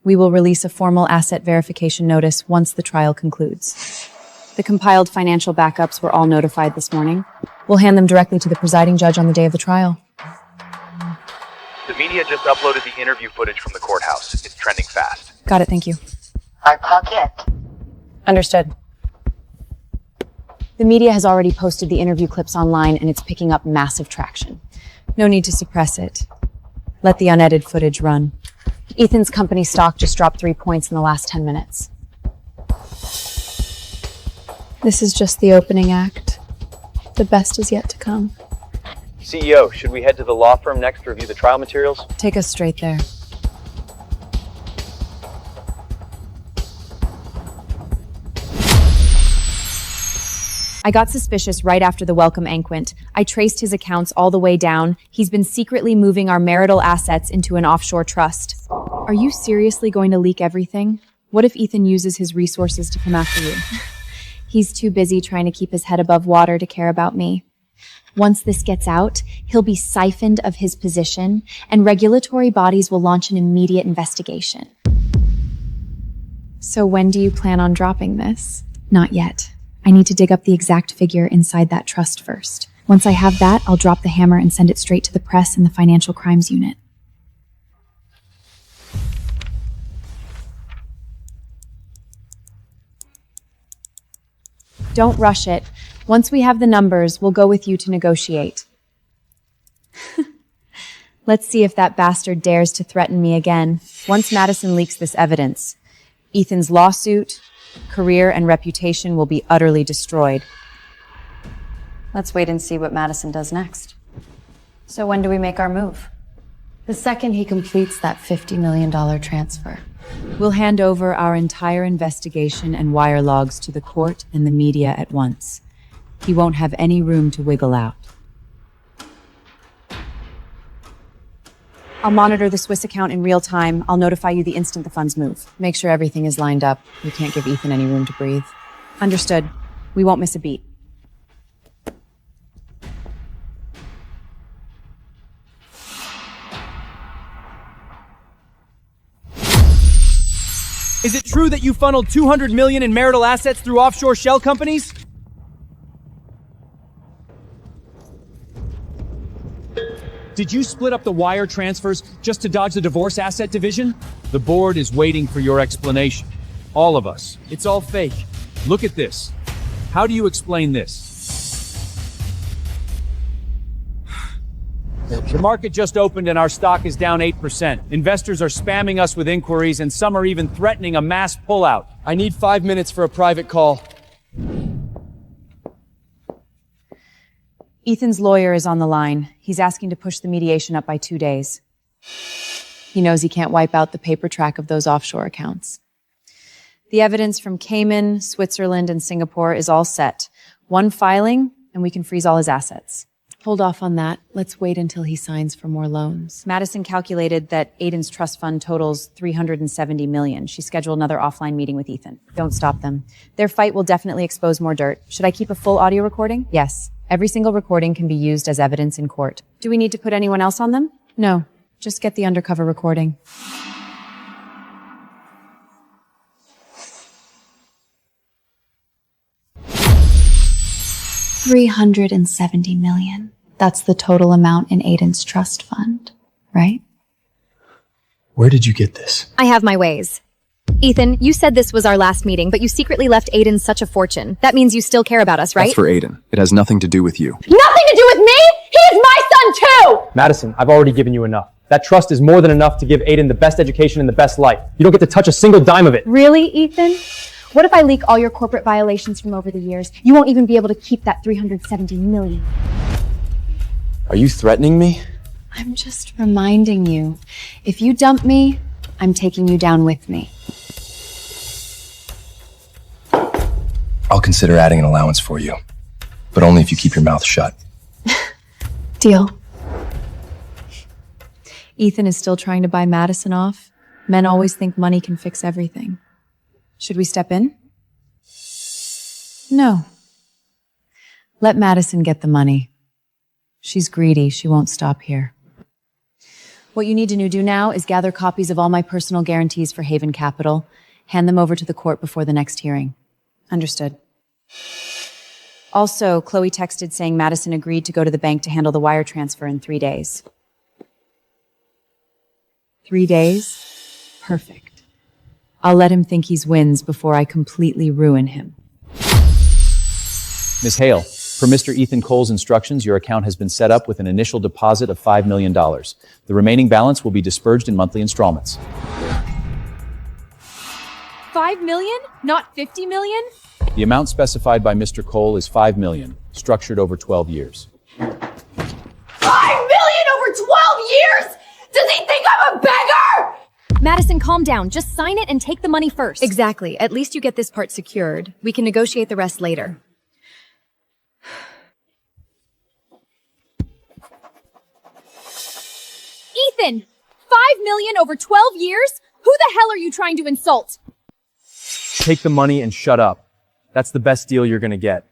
We will release a formal asset verification notice once the trial concludes. The compiled financial backups were all notified this morning. We'll hand them directly to the presiding judge on the day of the trial. The media just uploaded the interview footage from the courthouse. It's trending fast. Got it, thank you. Our pocket. Understood. The media has already posted the interview clips online and it's picking up massive traction. No need to suppress it. Let the unedited footage run. Ethan's company stock just dropped 3 points in the last 10 minutes. This is just the opening act. The best is yet to come. CEO, should we head to the law firm next to review the trial materials? Take us straight there. I got suspicious right after the welcome banquet. I traced his accounts all the way down. He's been secretly moving our marital assets into an offshore trust. Are you seriously going to leak everything? What if Ethan uses his resources to come after you? He's too busy trying to keep his head above water to care about me. Once this gets out, he'll be siphoned of his position, and regulatory bodies will launch an immediate investigation. So when do you plan on dropping this? Not yet. I need to dig up the exact figure inside that trust first. Once I have that, I'll drop the hammer and send it straight to the press and the Financial Crimes Unit. Don't rush it. Once we have the numbers, we'll go with you to negotiate. Let's see if that bastard dares to threaten me again. Once Madison leaks this evidence, Ethan's lawsuit, career, and reputation will be utterly destroyed. Let's wait and see what Madison does next. So when do we make our move? The second he completes that $50 million transfer. We'll hand over our entire investigation and wire logs to the court and the media at once. He won't have any room to wiggle out. I'll monitor the Swiss account in real time. I'll notify you the instant the funds move. Make sure everything is lined up. We can't give Ethan any room to breathe. Understood. We won't miss a beat. Is it true that you funneled $200 million in marital assets through offshore shell companies? Did you split up the wire transfers just to dodge the divorce asset division? The board is waiting for your explanation. All of us. It's all fake. Look at this. How do you explain this? The market just opened and our stock is down 8%. Investors are spamming us with inquiries and some are even threatening a mass pullout. I need 5 minutes for a private call. Ethan's lawyer is on the line. He's asking to push the mediation up by 2 days. He knows he can't wipe out the paper track of those offshore accounts. The evidence from Cayman, Switzerland, and Singapore is all set. One filing, and we can freeze all his assets. Hold off on that. Let's wait until he signs for more loans. Madison calculated that Aiden's trust fund totals $370 million. She scheduled another offline meeting with Ethan. Don't stop them. Their fight will definitely expose more dirt. Should I keep a full audio recording? Yes. Every single recording can be used as evidence in court. Do we need to put anyone else on them? No. Just get the undercover recording. $370 million. That's the total amount in Aiden's trust fund, right? Where did you get this? I have my ways. Ethan, you said this was our last meeting, but you secretly left Aiden such a fortune. That means you still care about us, right? That's for Aiden. It has nothing to do with you. Nothing to do with me? He is my son too! Madison, I've already given you enough. That trust is more than enough to give Aiden the best education and the best life. You don't get to touch a single dime of it. Really, Ethan? What if I leak all your corporate violations from over the years? You won't even be able to keep that $370 million. Are you threatening me? I'm just reminding you. If you dump me, I'm taking you down with me. I'll consider adding an allowance for you, but only if you keep your mouth shut. Deal. Ethan is still trying to buy Madison off. Men always think money can fix everything. Should we step in? No. Let Madison get the money. She's greedy. She won't stop here. What you need to do now is gather copies of all my personal guarantees for Haven Capital. Hand them over to the court before the next hearing. Understood. Also, Chloe texted saying Madison agreed to go to the bank to handle the wire transfer in 3 days. 3 days? Perfect. I'll let him think he's wins before I completely ruin him. Ms. Hale, per Mr. Ethan Cole's instructions, your account has been set up with an initial deposit of $5 million. The remaining balance will be dispersed in monthly installments. $5 million? Not $50 million? The amount specified by Mr. Cole is $5 million, structured over 12 years. $5 million over 12 years? Does he think I'm a beggar? Madison, calm down. Just sign it and take the money first. Exactly. At least you get this part secured. We can negotiate the rest later. Ethan! $5 million over 12 years? Who the hell are you trying to insult? Take the money and shut up. That's the best deal you're gonna get.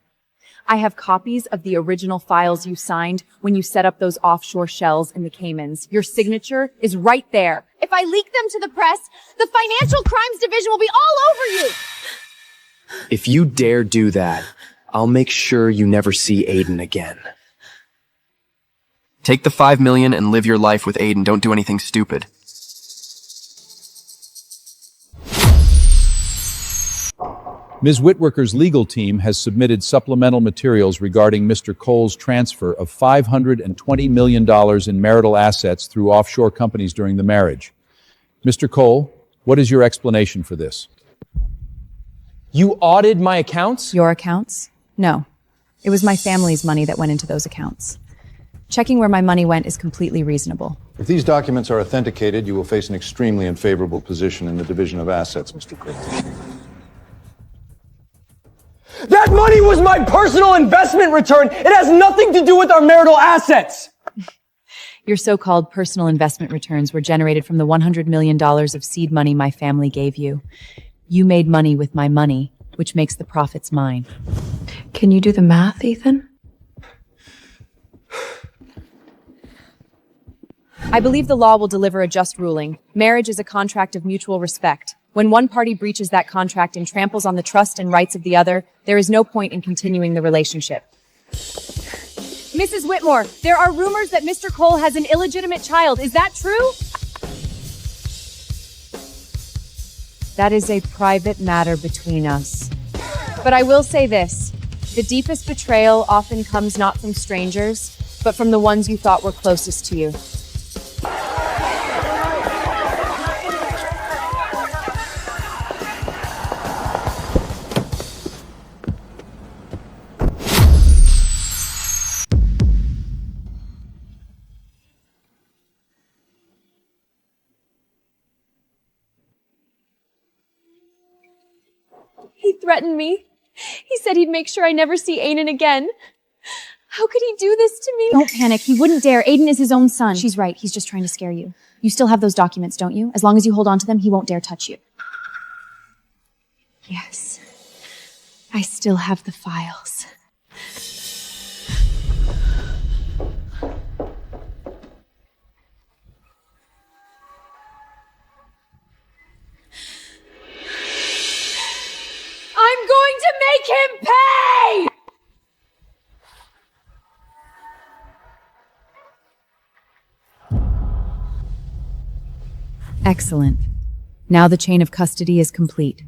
I have copies of the original files you signed when you set up those offshore shells in the Caymans. Your signature is right there. If I leak them to the press, the Financial Crimes Division will be all over you! If you dare do that, I'll make sure you never see Aiden again. Take the $5 million and live your life with Aiden. Don't do anything stupid. Ms. Whitworker's legal team has submitted supplemental materials regarding Mr. Cole's transfer of $520 million in marital assets through offshore companies during the marriage. Mr. Cole, what is your explanation for this? You audited my accounts? Your accounts? No. It was my family's money that went into those accounts. Checking where my money went is completely reasonable. If these documents are authenticated, you will face an extremely unfavorable position in the division of assets, Mr. Cole. That money was my personal investment return. It has nothing to do with our marital assets. Your so-called personal investment returns were generated from the $100 million of seed money my family gave you. You made money with my money, which makes the profits mine. Can you do the math, Ethan? I believe the law will deliver a just ruling. Marriage is a contract of mutual respect. When one party breaches that contract and tramples on the trust and rights of the other, there is no point in continuing the relationship. Mrs. Whitmore, there are rumors that Mr. Cole has an illegitimate child. Is that true? That is a private matter between us. But I will say this. The deepest betrayal often comes not from strangers, but from the ones you thought were closest to you. He threatened me. He said he'd make sure I never see Aiden again. How could he do this to me? Don't panic. He wouldn't dare. Aiden is his own son. She's right. He's just trying to scare you. You still have those documents, don't you? As long as you hold on to them, he won't dare touch you. Yes. I still have the files. I'm going to make him pay! Excellent. Now the chain of custody is complete.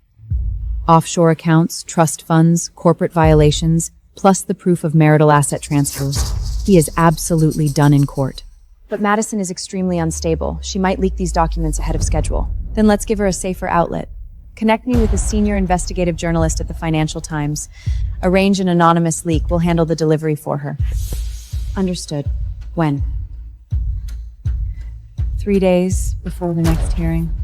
Offshore accounts, trust funds, corporate violations, plus the proof of marital asset transfers. He is absolutely done in court. But Madison is extremely unstable. She might leak these documents ahead of schedule. Then let's give her a safer outlet. Connect me with a senior investigative journalist at the Financial Times. Arrange an anonymous leak. We'll handle the delivery for her. Understood. When? 3 days before the next hearing.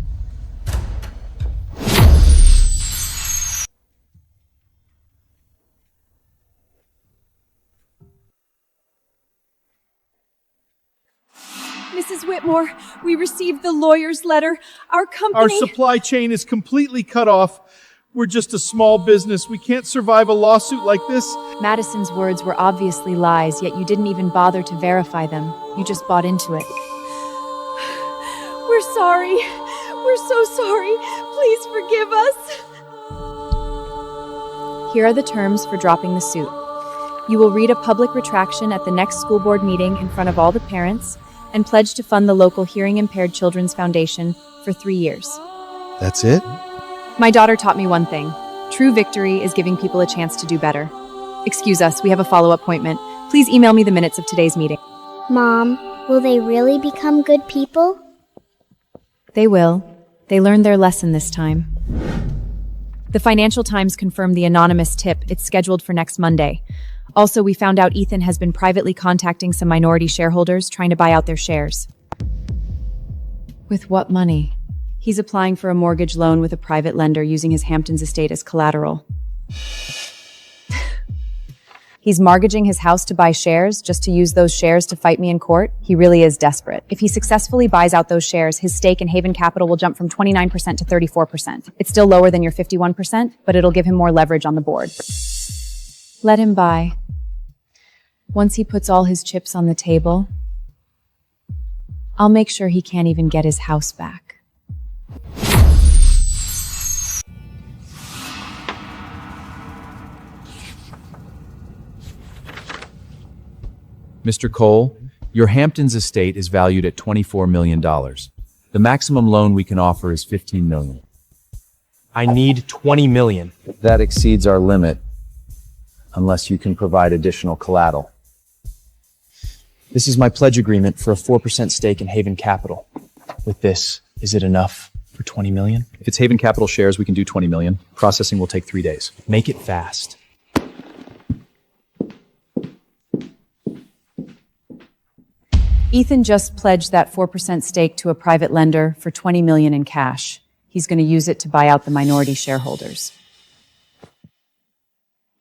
Mrs. Whitmore, we received the lawyer's letter. Our company... Our supply chain is completely cut off. We're just a small business. We can't survive a lawsuit like this. Madison's words were obviously lies, yet you didn't even bother to verify them. You just bought into it. We're sorry. We're so sorry. Please forgive us. Here are the terms for dropping the suit. You will read a public retraction at the next school board meeting in front of all the parents and pledge to fund the local Hearing Impaired Children's Foundation for 3 years. That's it? My daughter taught me one thing. True victory is giving people a chance to do better. Excuse us, we have a follow-up appointment. Please email me the minutes of today's meeting. Mom, will they really become good people? They will. They learned their lesson this time. The Financial Times confirmed the anonymous tip. It's scheduled for next Monday. Also, we found out Ethan has been privately contacting some minority shareholders trying to buy out their shares. With what money? He's applying for a mortgage loan with a private lender using his Hamptons estate as collateral. He's mortgaging his house to buy shares just to use those shares to fight me in court. He really is desperate. If he successfully buys out those shares, his stake in Haven Capital will jump from 29% to 34%. It's still lower than your 51%, but it'll give him more leverage on the board. Let him buy. Once he puts all his chips on the table, I'll make sure he can't even get his house back. Mr. Cole, your Hamptons estate is valued at $24 million. The maximum loan we can offer is $15 million. I need $20 million. That exceeds our limit, unless you can provide additional collateral. This is my pledge agreement for a 4% stake in Haven Capital. With this, is it enough for $20 million? If it's Haven Capital shares, we can do $20 million. Processing will take 3 days. Make it fast. Ethan just pledged that 4% stake to a private lender for $20 million in cash. He's going to use it to buy out the minority shareholders.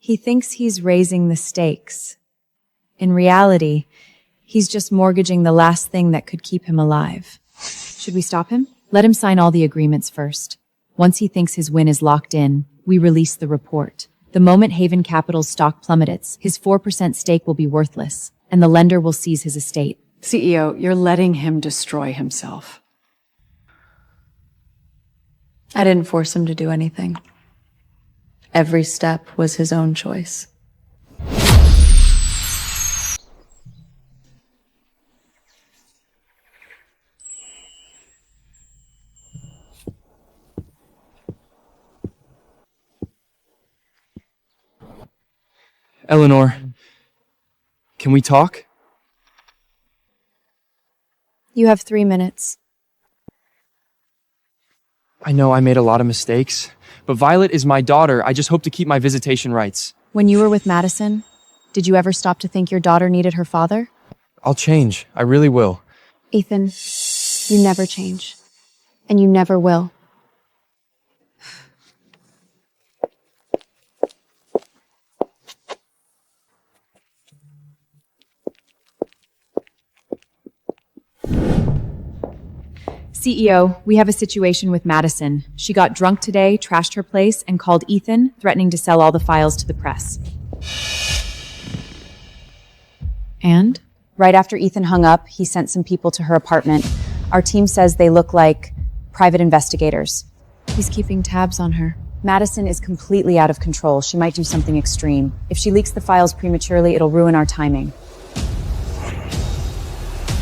He thinks he's raising the stakes. In reality, he's just mortgaging the last thing that could keep him alive. Should we stop him? Let him sign all the agreements first. Once he thinks his win is locked in, we release the report. The moment Haven Capital's stock plummets, his 4% stake will be worthless, and the lender will seize his estate. CEO, you're letting him destroy himself. I didn't force him to do anything. Every step was his own choice. Eleanor, can we talk? You have 3 minutes. I know I made a lot of mistakes, but Violet is my daughter. I just hope to keep my visitation rights. When you were with Madison, did you ever stop to think your daughter needed her father? I'll change. I really will. Ethan, you never change. And you never will. CEO, we have a situation with Madison. She got drunk today, trashed her place, and called Ethan, threatening to sell all the files to the press. And? Right after Ethan hung up, he sent some people to her apartment. Our team says they look like private investigators. He's keeping tabs on her. Madison is completely out of control. She might do something extreme. If she leaks the files prematurely, it'll ruin our timing.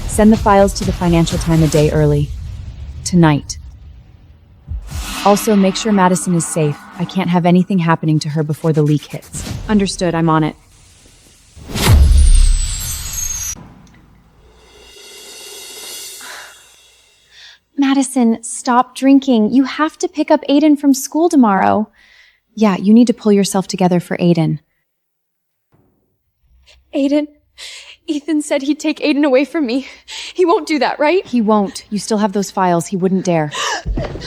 Send the files to the Financial Time a day early. Tonight. Also, make sure Madison is safe. I can't have anything happening to her before the leak hits. Understood, I'm on it. Madison, stop drinking. You have to pick up Aiden from school tomorrow. Yeah, you need to pull yourself together for Aiden. Aiden, Ethan said he'd take Aiden away from me. He won't do that, right? He won't. You still have those files. He wouldn't dare. Where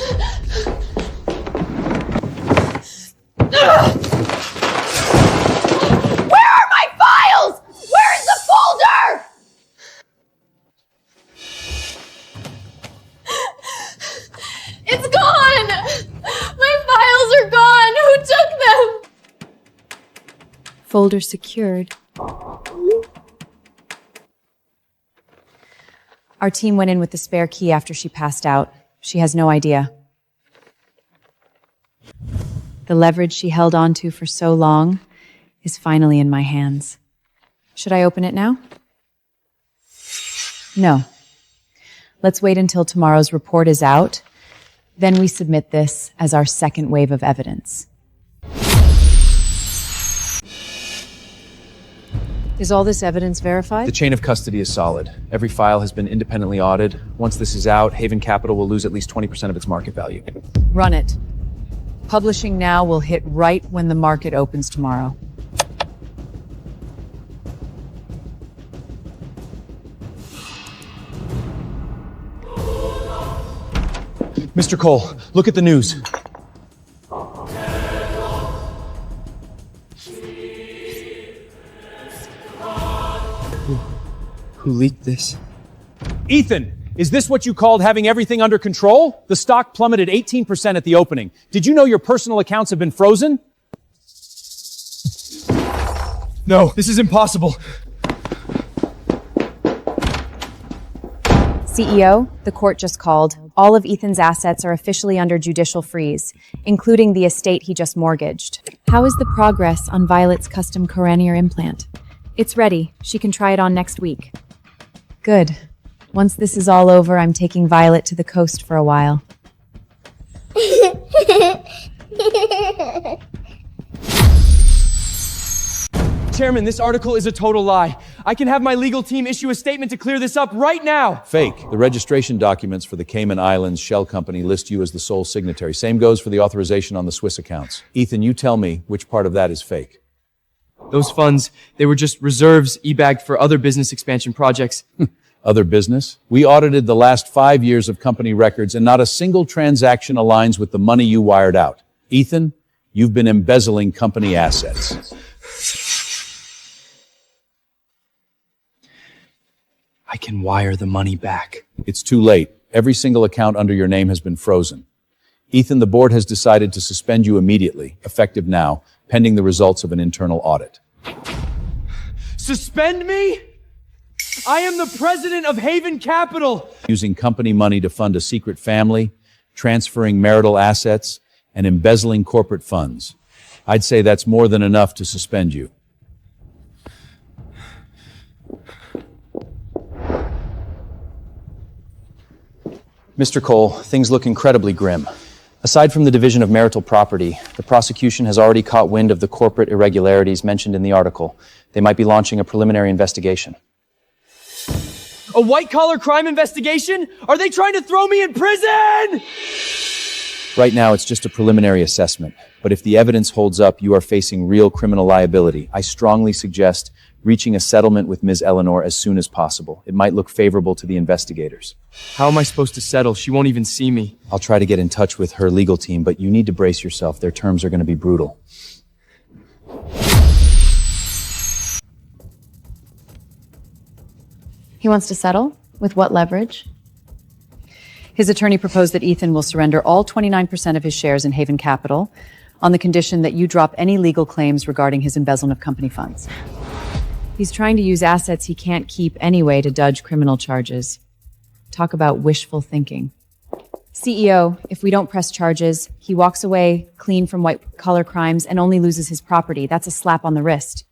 are my files? Where's the folder? It's gone! My files are gone! Who took them? Folder secured. Our team went in with the spare key after she passed out. She has no idea. The leverage she held on to for so long is finally in my hands. Should I open it now? No. Let's wait until tomorrow's report is out. Then we submit this as our second wave of evidence. Is all this evidence verified? The chain of custody is solid. Every file has been independently audited. Once this is out, Haven Capital will lose at least 20% of its market value. Run it. Publishing now will hit right when the market opens tomorrow. Mr. Cole, look at the news. Who leaked this? Ethan, is this what you called having everything under control? The stock plummeted 18% at the opening. Did you know your personal accounts have been frozen? No, this is impossible. CEO, the court just called. All of Ethan's assets are officially under judicial freeze, including the estate he just mortgaged. How is the progress on Violet's custom coronary implant? It's ready. She can try it on next week. Good. Once this is all over, I'm taking Violet to the coast for a while. Chairman, this article is a total lie. I can have my legal team issue a statement to clear this up right now. Fake. The registration documents for the Cayman Islands Shell Company list you as the sole signatory. Same goes for the authorization on the Swiss accounts. Ethan, you tell me which part of that is fake. Those funds, they were just reserves e-bagged for other business expansion projects. Other business? We audited the last 5 years of company records and not a single transaction aligns with the money you wired out. Ethan, you've been embezzling company assets. I can wire the money back. It's too late. Every single account under your name has been frozen. Ethan, the board has decided to suspend you immediately, effective now, pending the results of an internal audit. Suspend me? I am the president of Haven Capital. Using company money to fund a secret family, transferring marital assets, and embezzling corporate funds. I'd say that's more than enough to suspend you. Mr. Cole, things look incredibly grim. Aside from the division of marital property, the prosecution has already caught wind of the corporate irregularities mentioned in the article. They might be launching a preliminary investigation. A white-collar crime investigation? Are they trying to throw me in prison? Right now, it's just a preliminary assessment. But if the evidence holds up, you are facing real criminal liability. I strongly suggest reaching a settlement with Ms. Eleanor as soon as possible. It might look favorable to the investigators. How am I supposed to settle? She won't even see me. I'll try to get in touch with her legal team, but you need to brace yourself. Their terms are going to be brutal. He wants to settle? With what leverage? His attorney proposed that Ethan will surrender all 29% of his shares in Haven Capital on the condition that you drop any legal claims regarding his embezzlement of company funds. He's trying to use assets he can't keep anyway to dodge criminal charges. Talk about wishful thinking. CEO, if we don't press charges, he walks away clean from white-collar crimes and only loses his property. That's a slap on the wrist.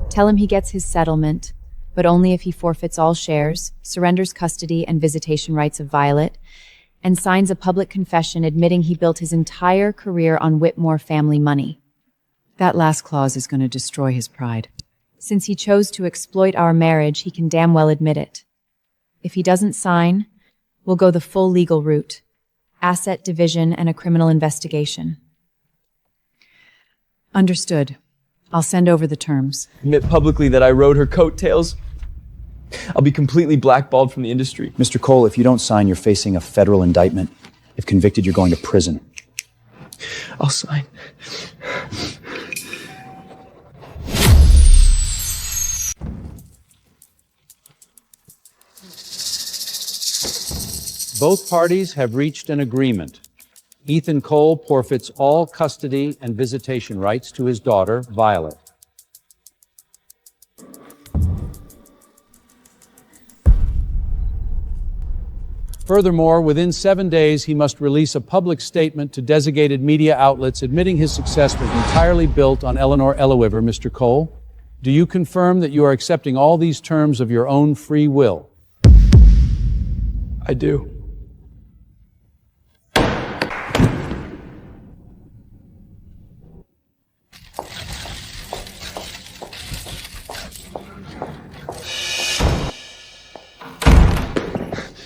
Tell him he gets his settlement, but only if he forfeits all shares, surrenders custody and visitation rights of Violet, and signs a public confession admitting he built his entire career on Whitmore family money. That last clause is going to destroy his pride. Since he chose to exploit our marriage, he can damn well admit it. If he doesn't sign, we'll go the full legal route. Asset division and a criminal investigation. Understood. I'll send over the terms. Admit publicly that I rode her coattails. I'll be completely blackballed from the industry. Mr. Cole, if you don't sign, you're facing a federal indictment. If convicted, you're going to prison. I'll sign. Both parties have reached an agreement. Ethan Cole forfeits all custody and visitation rights to his daughter, Violet. Furthermore, within 7 days, he must release a public statement to designated media outlets admitting his success was entirely built on Eleanor Elowiver. Mr. Cole, do you confirm that you are accepting all these terms of your own free will? I do.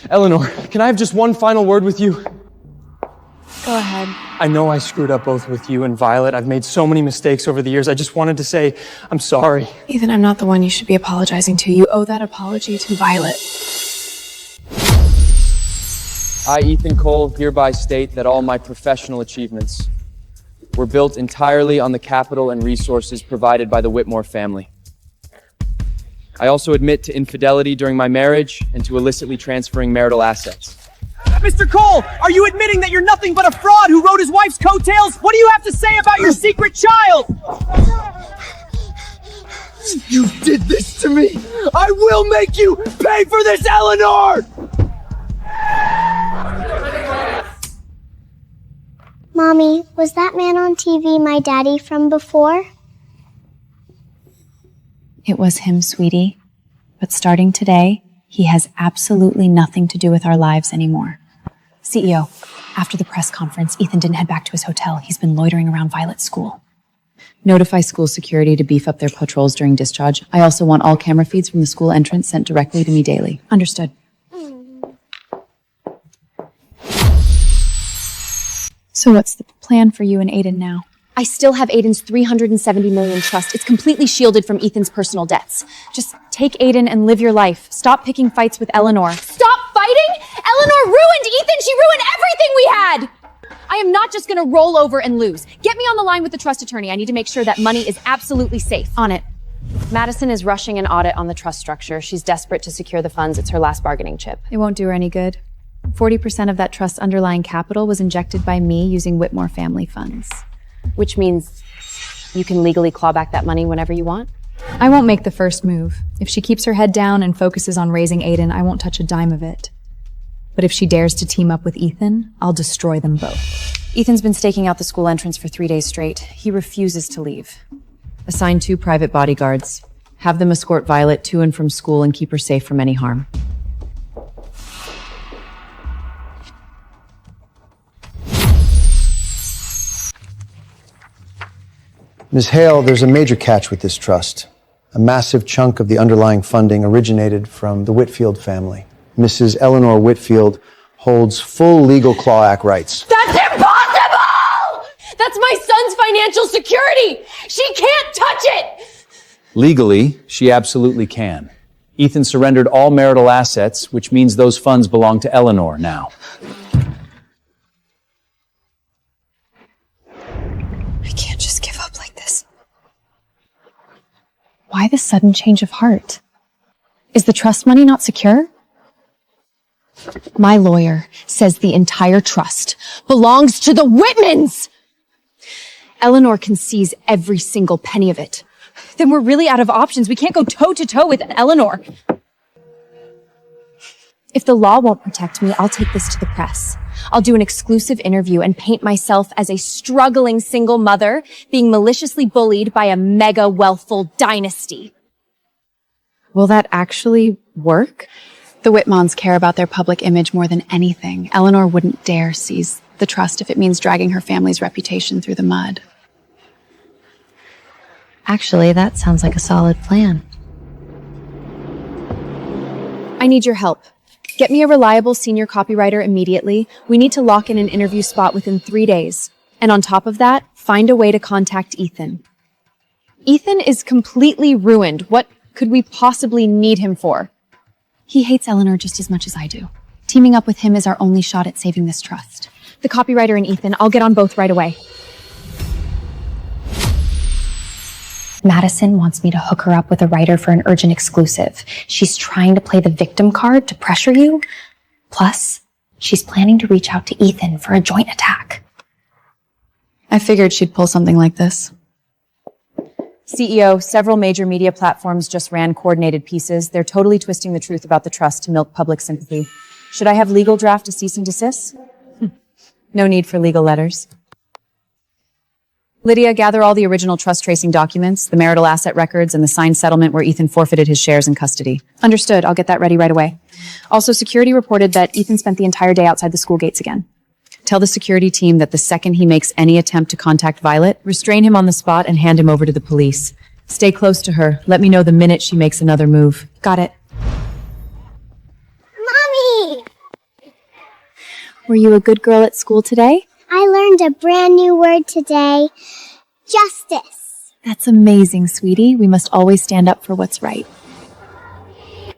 Eleanor, can I have just one final word with you? Go ahead. I know I screwed up both with you and Violet. I've made so many mistakes over the years. I just wanted to say I'm sorry. Ethan, I'm not the one you should be apologizing to. You owe that apology to Violet. I, Ethan Cole, hereby state that all my professional achievements were built entirely on the capital and resources provided by the Whitmore family. I also admit to infidelity during my marriage and to illicitly transferring marital assets. Mr. Cole, are you admitting that you're nothing but a fraud who rode his wife's coattails? What do you have to say about your secret child? You did this to me! I will make you pay for this, Eleanor! Mommy, was that man on TV my daddy from before? It was him, sweetie. But starting today, he has absolutely nothing to do with our lives anymore. CEO, after the press conference, Ethan didn't head back to his hotel. He's been loitering around Violet's school. Notify school security to beef up their patrols during discharge. I also want all camera feeds from the school entrance sent directly to me daily. Understood. So what's the plan for you and Aiden now? I still have Aiden's $370 million trust. It's completely shielded from Ethan's personal debts. Just take Aiden and live your life. Stop picking fights with Eleanor. Stop fighting? Eleanor ruined Ethan! She ruined everything we had! I am not just gonna roll over and lose. Get me on the line with the trust attorney. I need to make sure that money is absolutely safe. On it. Madison is rushing an audit on the trust structure. She's desperate to secure the funds. It's her last bargaining chip. It won't do her any good. 40% of that trust's underlying capital was injected by me using Whitmore family funds. Which means you can legally claw back that money whenever you want? I won't make the first move. If she keeps her head down and focuses on raising Aiden, I won't touch a dime of it. But if she dares to team up with Ethan, I'll destroy them both. Ethan's been staking out the school entrance for 3 days straight. He refuses to leave. Assign 2 private bodyguards. Have them escort Violet to and from school and keep her safe from any harm. Ms. Hale, there's a major catch with this trust. A massive chunk of the underlying funding originated from the Whitfield family. Mrs. Eleanor Whitfield holds full legal claw act rights. That's impossible! That's my son's financial security! She can't touch it! Legally, she absolutely can. Ethan surrendered all marital assets, which means those funds belong to Eleanor now. I can't just give up like this. Why the sudden change of heart? Is the trust money not secure? My lawyer says the entire trust belongs to the Whitmans! Eleanor can seize every single penny of it. Then we're really out of options. We can't go toe-to-toe with Eleanor. If the law won't protect me, I'll take this to the press. I'll do an exclusive interview and paint myself as a struggling single mother being maliciously bullied by a mega wealthful dynasty. Will that actually work? The Whitmans care about their public image more than anything. Eleanor wouldn't dare seize the trust if it means dragging her family's reputation through the mud. Actually, that sounds like a solid plan. I need your help. Get me a reliable senior copywriter immediately. We need to lock in an interview spot within 3 days. And on top of that, find a way to contact Ethan. Ethan is completely ruined. What could we possibly need him for? He hates Eleanor just as much as I do. Teaming up with him is our only shot at saving this trust. The copywriter and Ethan, I'll get on both right away. Madison wants me to hook her up with a writer for an urgent exclusive. She's trying to play the victim card to pressure you. Plus, she's planning to reach out to Ethan for a joint attack. I figured she'd pull something like this. CEO, several major media platforms just ran coordinated pieces. They're totally twisting the truth about the trust to milk public sympathy. Should I have legal draft to cease and desist? No need for legal letters. Lydia, gather all the original trust tracing documents, the marital asset records, and the signed settlement where Ethan forfeited his shares in custody. Understood. I'll get that ready right away. Also, security reported that Ethan spent the entire day outside the school gates again. Tell the security team that the second he makes any attempt to contact Violet, restrain him on the spot and hand him over to the police. Stay close to her. Let me know the minute she makes another move. Got it. Mommy! Were you a good girl at school today? I learned a brand new word today. Justice. That's amazing, sweetie. We must always stand up for what's right.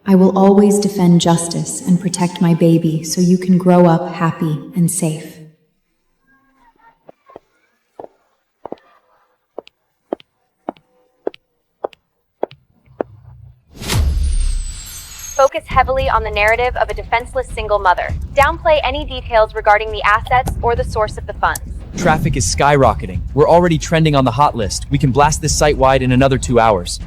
I will always defend justice and protect my baby so you can grow up happy and safe. Focus heavily on the narrative of a defenseless single mother. Downplay any details regarding the assets or the source of the funds. Traffic is skyrocketing. We're already trending on the hot list. We can blast this site-wide in another 2 hours.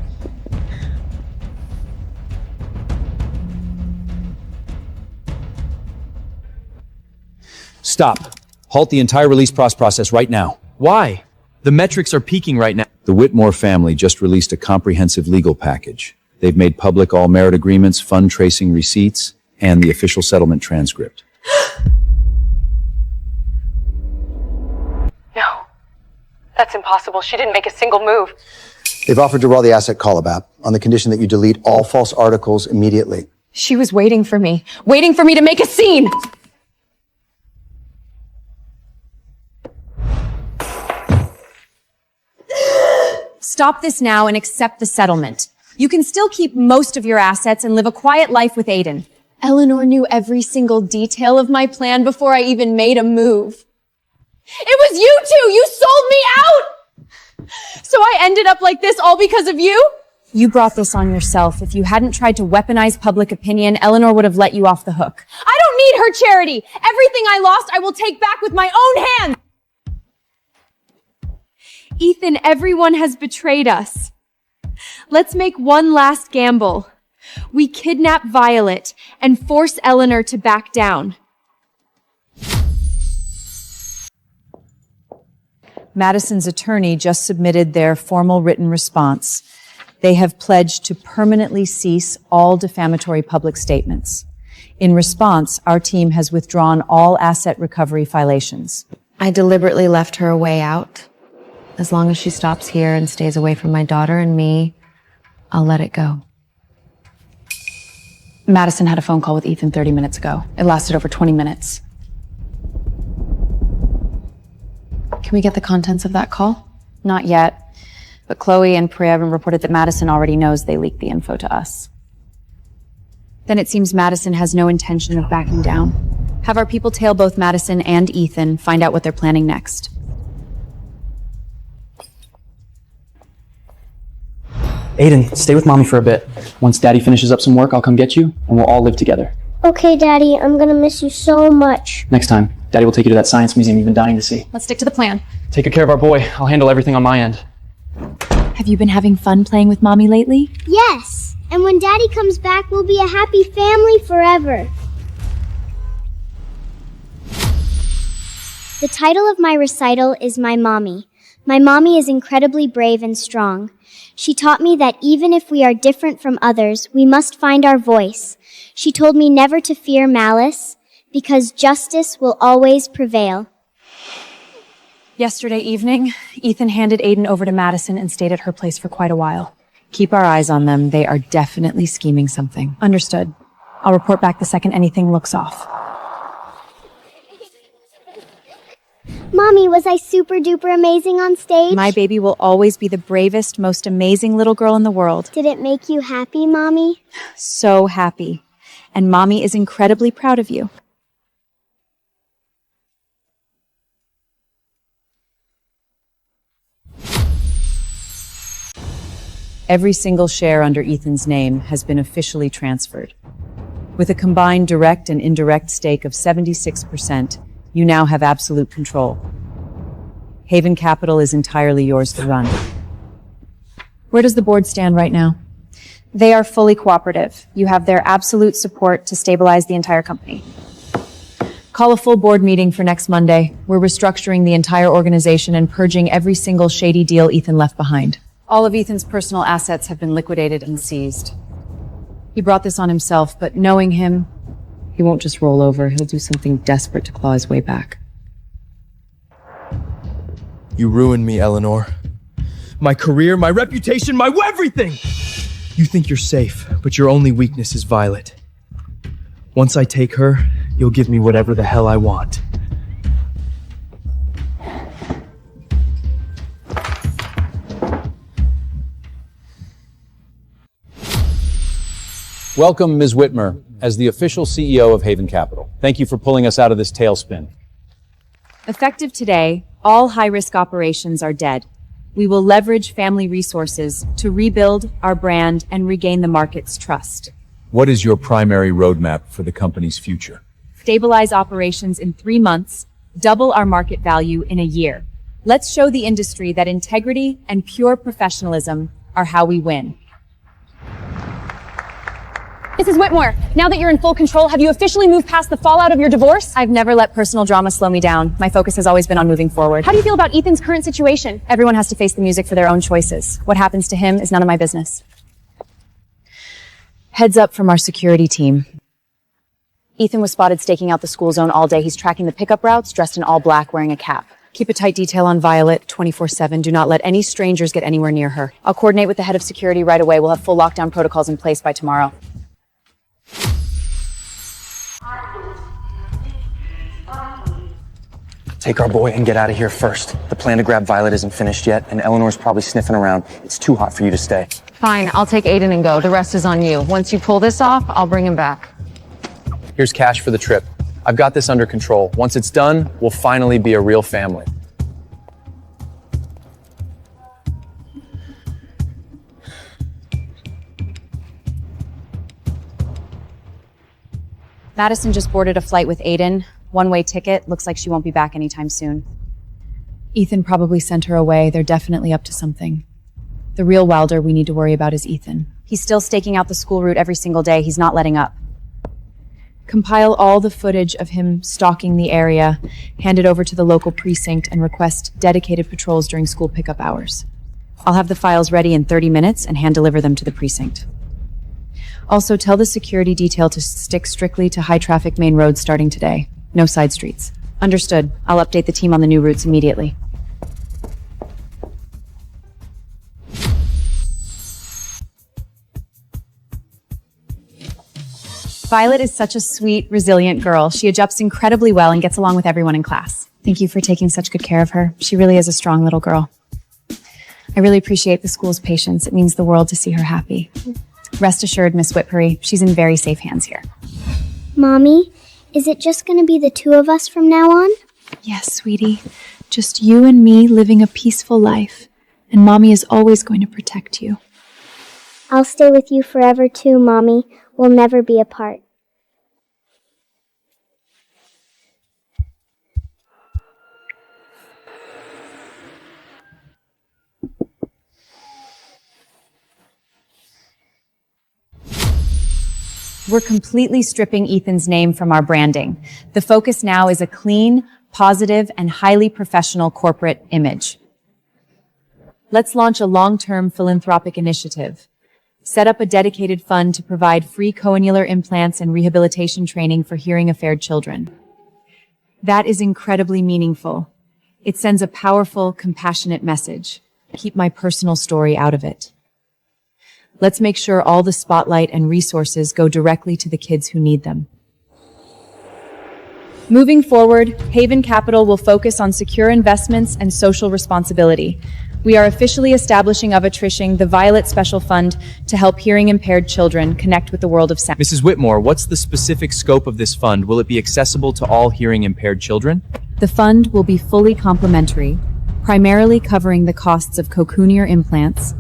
Stop. Halt the entire release process right now. Why? The metrics are peaking right now. The Whitmore family just released a comprehensive legal package. They've made public all merit agreements, fund tracing receipts, and the official settlement transcript. No. That's impossible. She didn't make a single move. They've offered to roll the asset call about on the condition that you delete all false articles immediately. She was waiting for me to make a scene! Stop this now and accept the settlement. You can still keep most of your assets and live a quiet life with Aiden. Eleanor knew every single detail of my plan before I even made a move. It was you two! You sold me out! So I ended up like this all because of you? You brought this on yourself. If you hadn't tried to weaponize public opinion, Eleanor would have let you off the hook. I don't need her charity. Everything I lost, I will take back with my own hands. Ethan, everyone has betrayed us. Let's make one last gamble. We kidnap Violet and force Eleanor to back down. Madison's attorney just submitted their formal written response. They have pledged to permanently cease all defamatory public statements. In response, our team has withdrawn all asset recovery violations. I deliberately left her a way out. As long as she stops here and stays away from my daughter and me, I'll let it go. Madison had a phone call with Ethan 30 minutes ago. It lasted over 20 minutes. Can we get the contents of that call? Not yet, but Chloe and Priya reported that Madison already knows they leaked the info to us. Then it seems Madison has no intention of backing down. Have our people tail both Madison and Ethan, find out what they're planning next. Aiden, stay with Mommy for a bit. Once Daddy finishes up some work, I'll come get you, and we'll all live together. Okay, Daddy, I'm gonna miss you so much. Next time, Daddy will take you to that science museum you've been dying to see. Let's stick to the plan. Take good care of our boy. I'll handle everything on my end. Have you been having fun playing with Mommy lately? Yes, and when Daddy comes back, we'll be a happy family forever. The title of my recital is My Mommy. My mommy is incredibly brave and strong. She taught me that even if we are different from others, we must find our voice. She told me never to fear malice, because justice will always prevail. Yesterday evening, Ethan handed Aiden over to Madison and stayed at her place for quite a while. Keep our eyes on them. They are definitely scheming something. Understood. I'll report back the second anything looks off. Mommy, was I super duper amazing on stage? My baby will always be the bravest, most amazing little girl in the world. Did it make you happy, Mommy? So happy. And Mommy is incredibly proud of you. Every single share under Ethan's name has been officially transferred. With a combined direct and indirect stake of 76%, you now have absolute control. Haven Capital is entirely yours to run. Where does the board stand right now? They are fully cooperative. You have their absolute support to stabilize the entire company. Call a full board meeting for next Monday. We're restructuring the entire organization and purging every single shady deal Ethan left behind. All of Ethan's personal assets have been liquidated and seized. He brought this on himself, but knowing him, he won't just roll over. He'll do something desperate to claw his way back. You ruined me, Eleanor. My career, my reputation, my everything! You think you're safe, but your only weakness is Violet. Once I take her, you'll give me whatever the hell I want. Welcome, Ms. Whitmer, as the official CEO of Haven Capital. Thank you for pulling us out of this tailspin. Effective today, all high-risk operations are dead. We will leverage family resources to rebuild our brand and regain the market's trust. What is your primary roadmap for the company's future? Stabilize operations in 3 months, double our market value in a year. Let's show the industry that integrity and pure professionalism are how we win. Mrs. Whitmore, now that you're in full control, have you officially moved past the fallout of your divorce? I've never let personal drama slow me down. My focus has always been on moving forward. How do you feel about Ethan's current situation? Everyone has to face the music for their own choices. What happens to him is none of my business. Heads up from our security team. Ethan was spotted staking out the school zone all day. He's tracking the pickup routes, dressed in all black, wearing a cap. Keep a tight detail on Violet 24/7. Do not let any strangers get anywhere near her. I'll coordinate with the head of security right away. We'll have full lockdown protocols in place by tomorrow. Take our boy and get out of here first. The plan to grab Violet isn't finished yet, and Eleanor's probably sniffing around. It's too hot for you to stay. Fine, I'll take Aiden and go. The rest is on you. Once you pull this off, I'll bring him back. Here's cash for the trip. I've got this under control. Once it's done, we'll finally be a real family. Madison just boarded a flight with Aiden. One-way ticket. Looks like she won't be back anytime soon. Ethan probably sent her away. They're definitely up to something. The real Wilder we need to worry about is Ethan. He's still staking out the school route every single day. He's not letting up. Compile all the footage of him stalking the area, hand it over to the local precinct, and request dedicated patrols during school pickup hours. I'll have the files ready in 30 minutes and hand deliver them to the precinct. Also, tell the security detail to stick strictly to high-traffic main roads starting today. No side streets. Understood. I'll update the team on the new routes immediately. Violet is such a sweet, resilient girl. She adjusts incredibly well and gets along with everyone in class. Thank you for taking such good care of her. She really is a strong little girl. I really appreciate the school's patience. It means the world to see her happy. Rest assured, Miss Whitpery, she's in very safe hands here. Mommy, is it just going to be the two of us from now on? Yes, sweetie. Just you and me living a peaceful life. And Mommy is always going to protect you. I'll stay with you forever too, Mommy. We'll never be apart. We're completely stripping Ethan's name from our branding. The focus now is a clean, positive, and highly professional corporate image. Let's launch a long-term philanthropic initiative. Set up a dedicated fund to provide free cochlear implants and rehabilitation training for hearing-impaired children. That is incredibly meaningful. It sends a powerful, compassionate message. Keep my personal story out of it. Let's make sure all the spotlight and resources go directly to the kids who need them. Moving forward, Haven Capital will focus on secure investments and social responsibility. We are officially establishing of Attrition, the Violet Special Fund, to help hearing-impaired children connect with the world of sound. Mrs. Whitmore, what's the specific scope of this fund? Will it be accessible to all hearing-impaired children? The fund will be fully complimentary, primarily covering the costs of cochlear implants,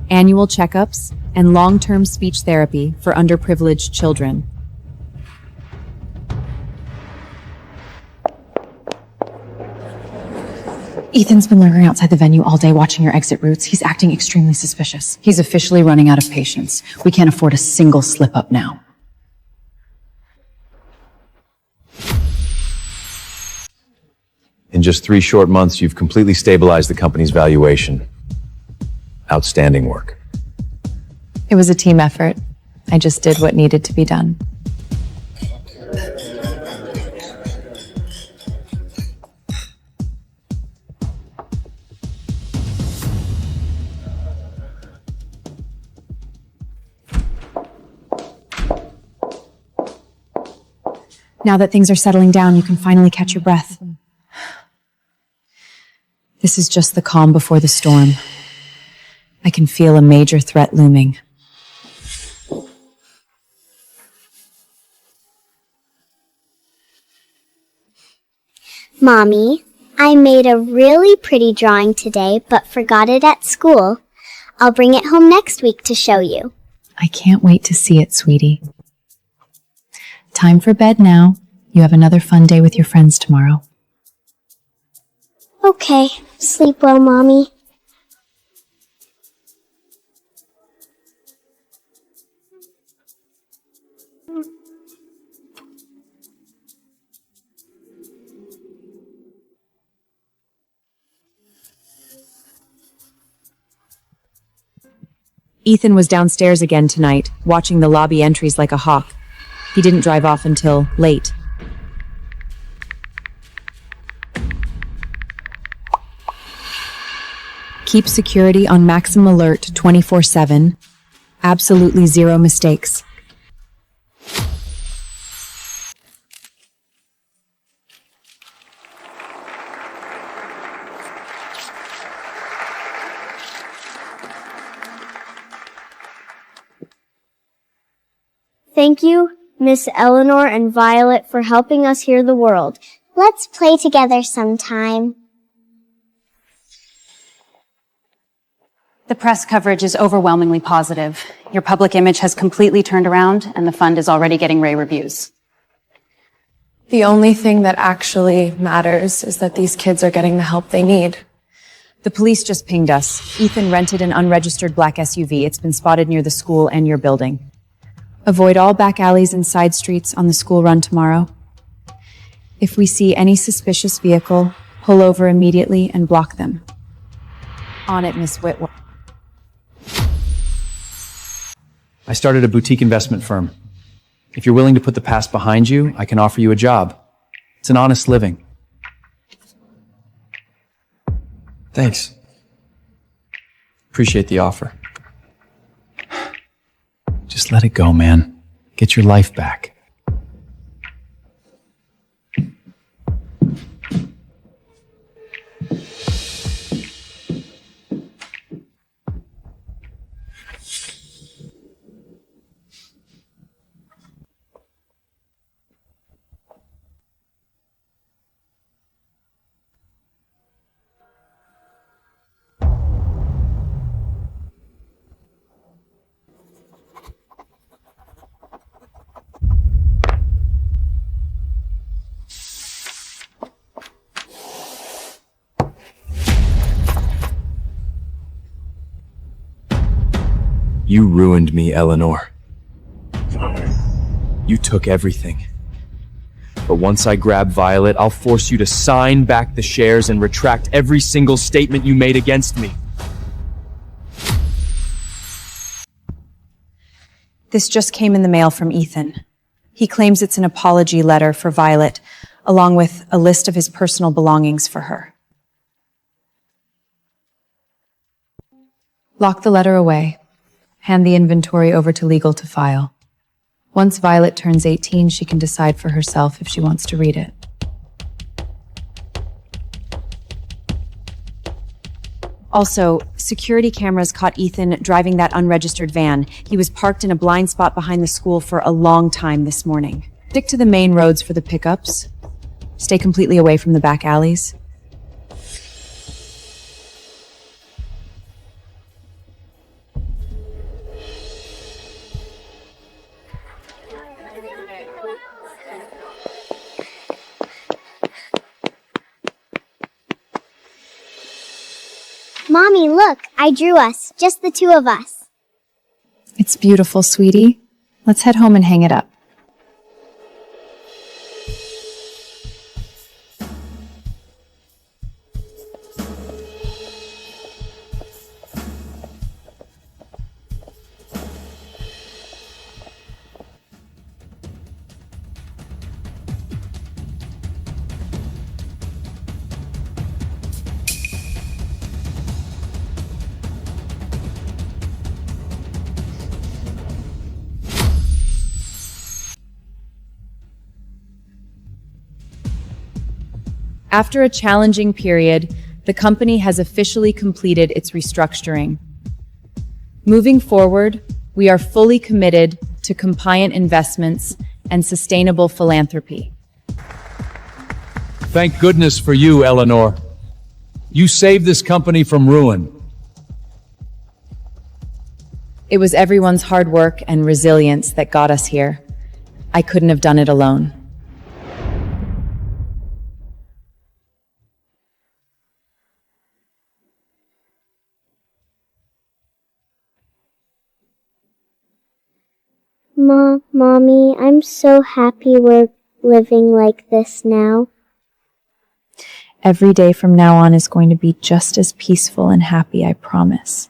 annual checkups, and long-term speech therapy for underprivileged children. Ethan's been lurking outside the venue all day watching your exit routes. He's acting extremely suspicious. He's officially running out of patience. We can't afford a single slip-up now. In just 3 short months, you've completely stabilized the company's valuation. Outstanding work. It was a team effort. I just did what needed to be done. Now that things are settling down, you can finally catch your breath. This is just the calm before the storm. I can feel a major threat looming. Mommy, I made a really pretty drawing today, but forgot it at school. I'll bring it home next week to show you. I can't wait to see it, sweetie. Time for bed now. You have another fun day with your friends tomorrow. Okay, sleep well, Mommy. Ethan was downstairs again tonight, watching the lobby entries like a hawk. He didn't drive off until late. Keep security on maximum alert 24/7. Absolutely zero mistakes. Thank you, Miss Eleanor and Violet, for helping us hear the world. Let's play together sometime. The press coverage is overwhelmingly positive. Your public image has completely turned around, and the fund is already getting rave reviews. The only thing that actually matters is that these kids are getting the help they need. The police just pinged us. Ethan rented an unregistered black SUV. It's been spotted near the school and your building. Avoid all back alleys and side streets on the school run tomorrow. If we see any suspicious vehicle, pull over immediately and block them. On it, Miss Whitworth. I started a boutique investment firm. If you're willing to put the past behind you, I can offer you a job. It's an honest living. Thanks. Appreciate the offer. Just let it go, man. Get your life back. You ruined me, Eleanor. You took everything. But once I grab Violet, I'll force you to sign back the shares and retract every single statement you made against me. This just came in the mail from Ethan. He claims it's an apology letter for Violet, along with a list of his personal belongings for her. Lock the letter away. Hand the inventory over to legal to file. Once Violet turns 18, she can decide for herself if she wants to read it. Also, security cameras caught Ethan driving that unregistered van. He was parked in a blind spot behind the school for a long time this morning. Stick to the main roads for the pickups. Stay completely away from the back alleys. Mommy, look, I drew us, just the two of us. It's beautiful, sweetie. Let's head home and hang it up. After a challenging period, the company has officially completed its restructuring. Moving forward, we are fully committed to compliant investments and sustainable philanthropy. Thank goodness for you, Eleanor. You saved this company from ruin. It was everyone's hard work and resilience that got us here. I couldn't have done it alone. Mommy, I'm so happy we're living like this now. Every day from now on is going to be just as peaceful and happy, I promise.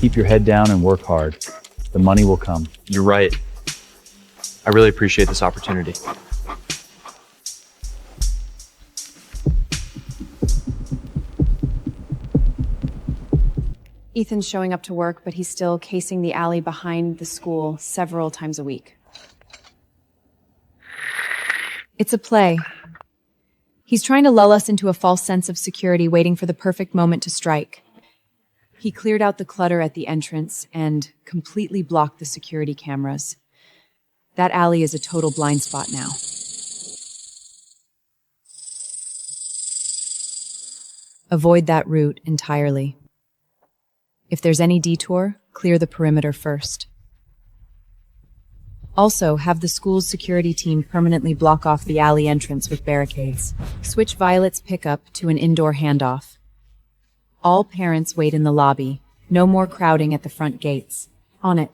Keep your head down and work hard. The money will come. You're right. I really appreciate this opportunity. Ethan's showing up to work, but he's still casing the alley behind the school several times a week. It's a play. He's trying to lull us into a false sense of security, waiting for the perfect moment to strike. He cleared out the clutter at the entrance and completely blocked the security cameras. That alley is a total blind spot now. Avoid that route entirely. If there's any detour, clear the perimeter first. Also, have the school's security team permanently block off the alley entrance with barricades. Switch Violet's pickup to an indoor handoff. All parents wait in the lobby. No more crowding at the front gates. On it.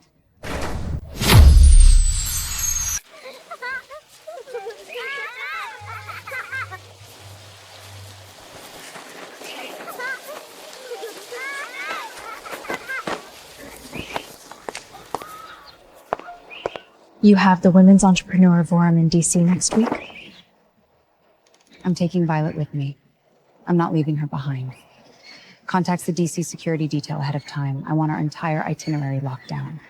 You have the Women's Entrepreneur Forum in DC next week? I'm taking Violet with me. I'm not leaving her behind. Contacts the DC security detail ahead of time. I want our entire itinerary locked down.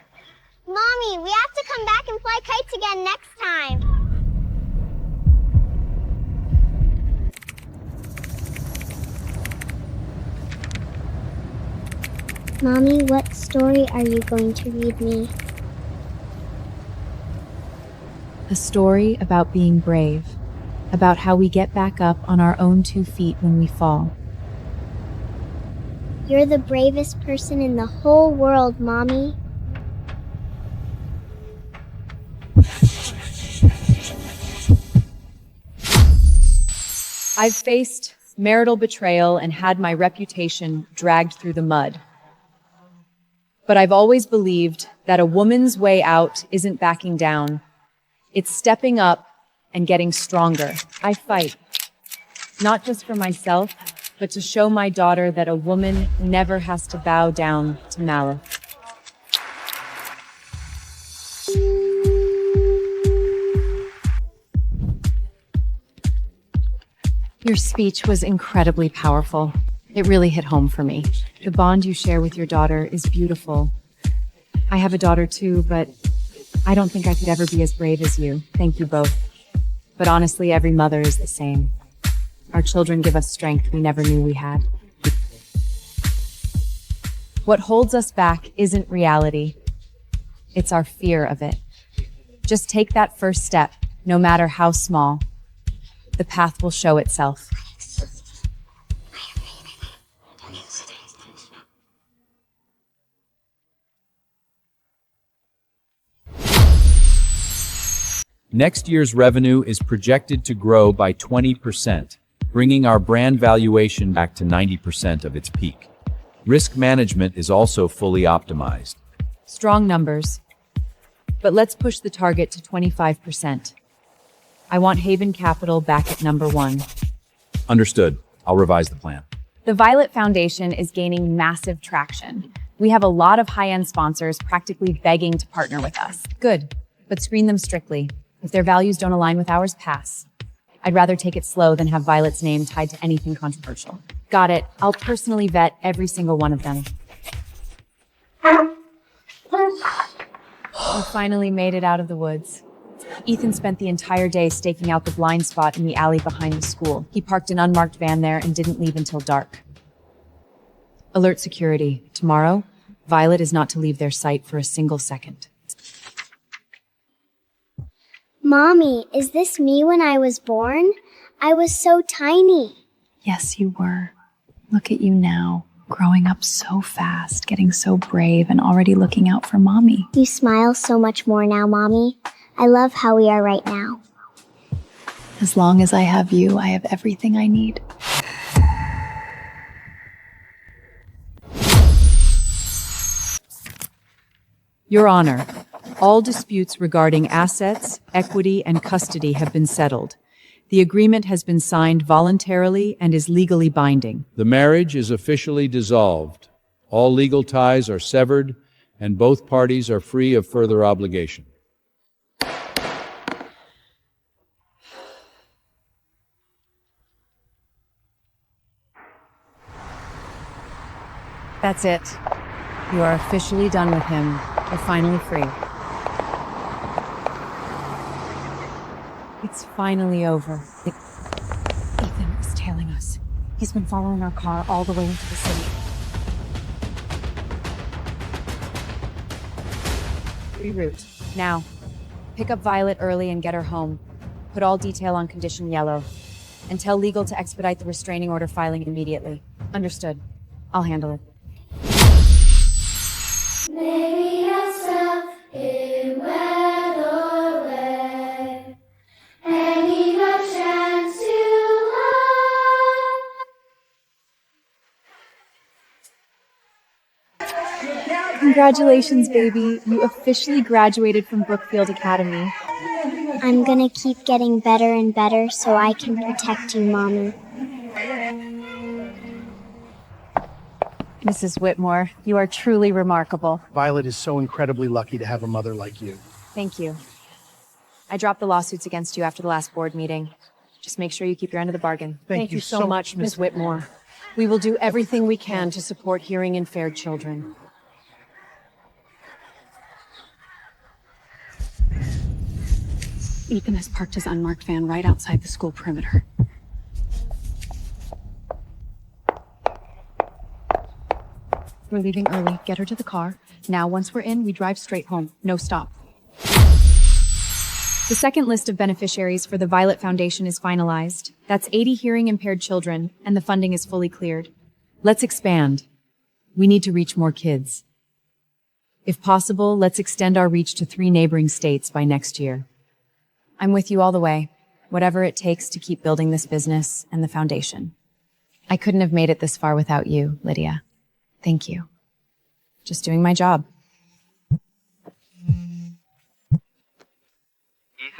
Mommy, we have to come back and fly kites again next time. Mommy, what story are you going to read me? A story about being brave, about how we get back up on our own 2 feet when we fall. You're the bravest person in the whole world, Mommy. I've faced marital betrayal and had my reputation dragged through the mud. But I've always believed that a woman's way out isn't backing down. It's stepping up and getting stronger. I fight, not just for myself, but to show my daughter that a woman never has to bow down to malice. Your speech was incredibly powerful. It really hit home for me. The bond you share with your daughter is beautiful. I have a daughter too, but I don't think I could ever be as brave as you. Thank you both. But honestly, every mother is the same. Our children give us strength we never knew we had. What holds us back isn't reality. It's our fear of it. Just take that first step, no matter how small. The path will show itself. Next year's revenue is projected to grow by 20%, bringing our brand valuation back to 90% of its peak. Risk management is also fully optimized. Strong numbers. But let's push the target to 25%. I want Haven Capital back at number 1. Understood. I'll revise the plan. The Violet Foundation is gaining massive traction. We have a lot of high-end sponsors practically begging to partner with us. Good, but screen them strictly. If their values don't align with ours, pass. I'd rather take it slow than have Violet's name tied to anything controversial. Got it. I'll personally vet every single one of them. We finally made it out of the woods. Ethan spent the entire day staking out the blind spot in the alley behind the school. He parked an unmarked van there and didn't leave until dark. Alert security. Tomorrow, Violet is not to leave their sight for a single second. Mommy, is this me when I was born? I was so tiny. Yes, you were. Look at you now, growing up so fast, getting so brave, and already looking out for Mommy. You smile so much more now, Mommy. I love how we are right now. As long as I have you, I have everything I need. Your Honor, all disputes regarding assets, equity, and custody have been settled. The agreement has been signed voluntarily and is legally binding. The marriage is officially dissolved. All legal ties are severed, and both parties are free of further obligation. That's it. You are officially done with him. You're finally free. It's finally over. Ethan is tailing us. He's been following our car all the way into the city. reroute. Now, pick up Violet early and get her home. Put all detail on condition yellow. And tell legal to expedite the restraining order filing immediately. Understood. I'll handle it. Maybe yourself in weather way, hanging a chance to love. Congratulations, baby. You officially graduated from Brookfield Academy. I'm gonna keep getting better and better so I can protect you, Mommy. Mrs. Whitmore, you are truly remarkable. Violet is so incredibly lucky to have a mother like you. Thank you. I dropped the lawsuits against you after the last board meeting. Just make sure you keep your end of the bargain. Thank you so much, Miss Whitmore. We will do everything we can to support hearing impaired children. Ethan has parked his unmarked van right outside the school perimeter. We're leaving early. Get her to the car. Now, once we're in, we drive straight home. No stop. The second list of beneficiaries for the Violet Foundation is finalized. That's 80 hearing impaired children, and the funding is fully cleared. Let's expand. We need to reach more kids. If possible, let's extend our reach to 3 neighboring states by next year. I'm with you all the way, whatever it takes to keep building this business and the foundation. I couldn't have made it this far without you, Lydia. Thank you. Just doing my job. Ethan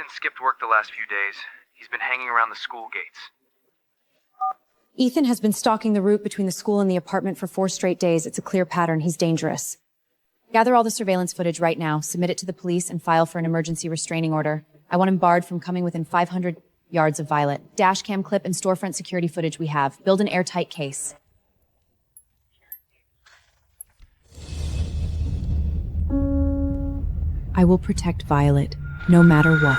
skipped work the last few days. He's been hanging around the school gates. Ethan has been stalking the route between the school and the apartment for 4 straight days. It's a clear pattern. He's dangerous. Gather all the surveillance footage right now, submit it to the police, and file for an emergency restraining order. I want him barred from coming within 500 yards of Violet. Dashcam clip and storefront security footage we have. Build an airtight case. I will protect Violet, no matter what.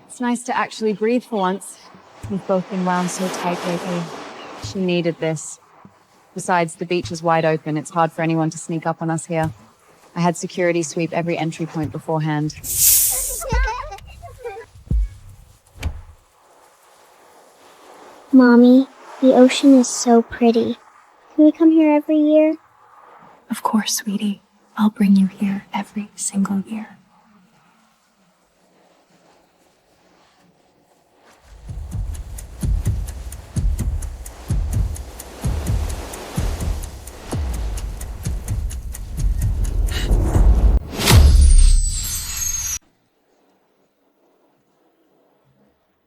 It's nice to actually breathe for once. We've both been wound so tight lately. She needed this. Besides, the beach is wide open. It's hard for anyone to sneak up on us here. I had security sweep every entry point beforehand. Mommy, the ocean is so pretty. Can we come here every year? Of course, sweetie. I'll bring you here every single year.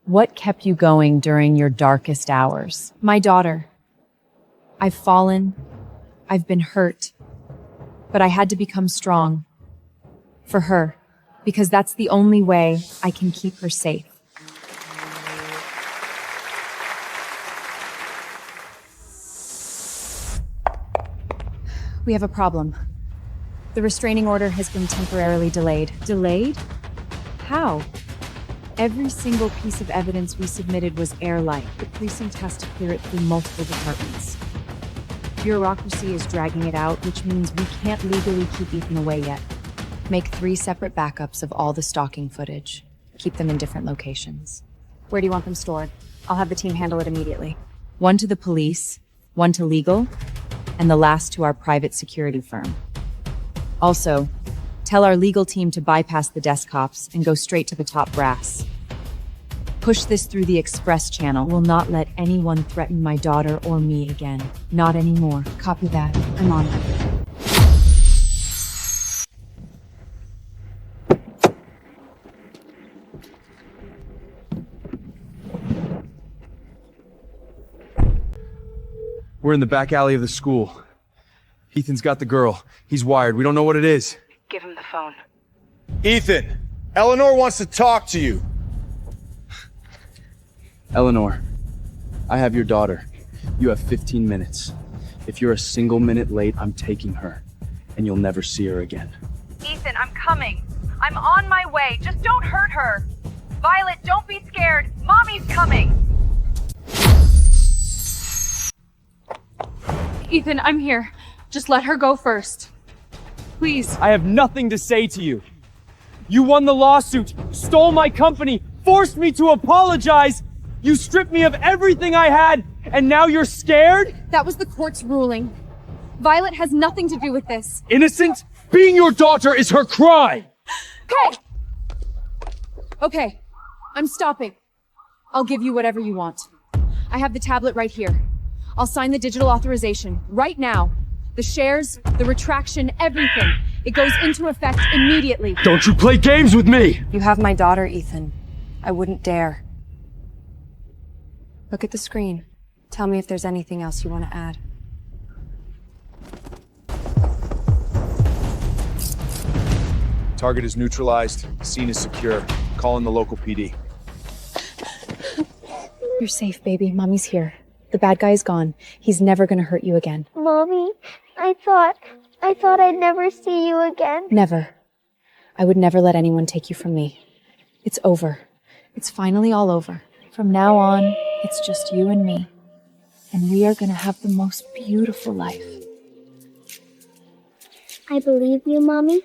What kept you going during your darkest hours? My daughter. I've fallen. I've been hurt. But I had to become strong. For her. Because that's the only way I can keep her safe. We have a problem. The restraining order has been temporarily delayed. Delayed? How? Every single piece of evidence we submitted was airlight. The precinct has to clear it through multiple departments. Bureaucracy is dragging it out, which means we can't legally keep Ethan away yet. Make 3 separate backups of all the stalking footage. Keep them in different locations. Where do you want them stored? I'll have the team handle it immediately. 1 to the police, 1 to legal, and the last to our private security firm. Also, tell our legal team to bypass the desk cops and go straight to the top brass. Push this through the express channel. Will not let anyone threaten my daughter or me again. Not anymore. Copy that. I'm on it. We're in the back alley of the school. Ethan's got the girl. He's wired. We don't know what it is. Give him the phone. Ethan, Eleanor wants to talk to you. Eleanor, I have your daughter. You have 15 minutes. If you're a single minute late, I'm taking her, and you'll never see her again. Ethan, I'm coming. I'm on my way. Just don't hurt her. Violet, don't be scared. Mommy's coming. Ethan, I'm here. Just let her go first. Please. I have nothing to say to you. You won the lawsuit, stole my company, forced me to apologize. You stripped me of everything I had, and now you're scared? That was the court's ruling. Violet has nothing to do with this. Innocent? Being your daughter is her crime! Okay! Okay, I'm stopping. I'll give you whatever you want. I have the tablet right here. I'll sign the digital authorization right now. The shares, the retraction, everything. It goes into effect immediately. Don't you play games with me! You have my daughter, Ethan. I wouldn't dare. Look at the screen. Tell me if there's anything else you want to add. Target is neutralized. Scene is secure. Call in the local PD. You're safe, baby. Mommy's here. The bad guy is gone. He's never gonna hurt you again. Mommy, I thought I'd never see you again. Never. I would never let anyone take you from me. It's over. It's finally all over. From now on, it's just you and me. And we are gonna have the most beautiful life. I believe you, Mommy.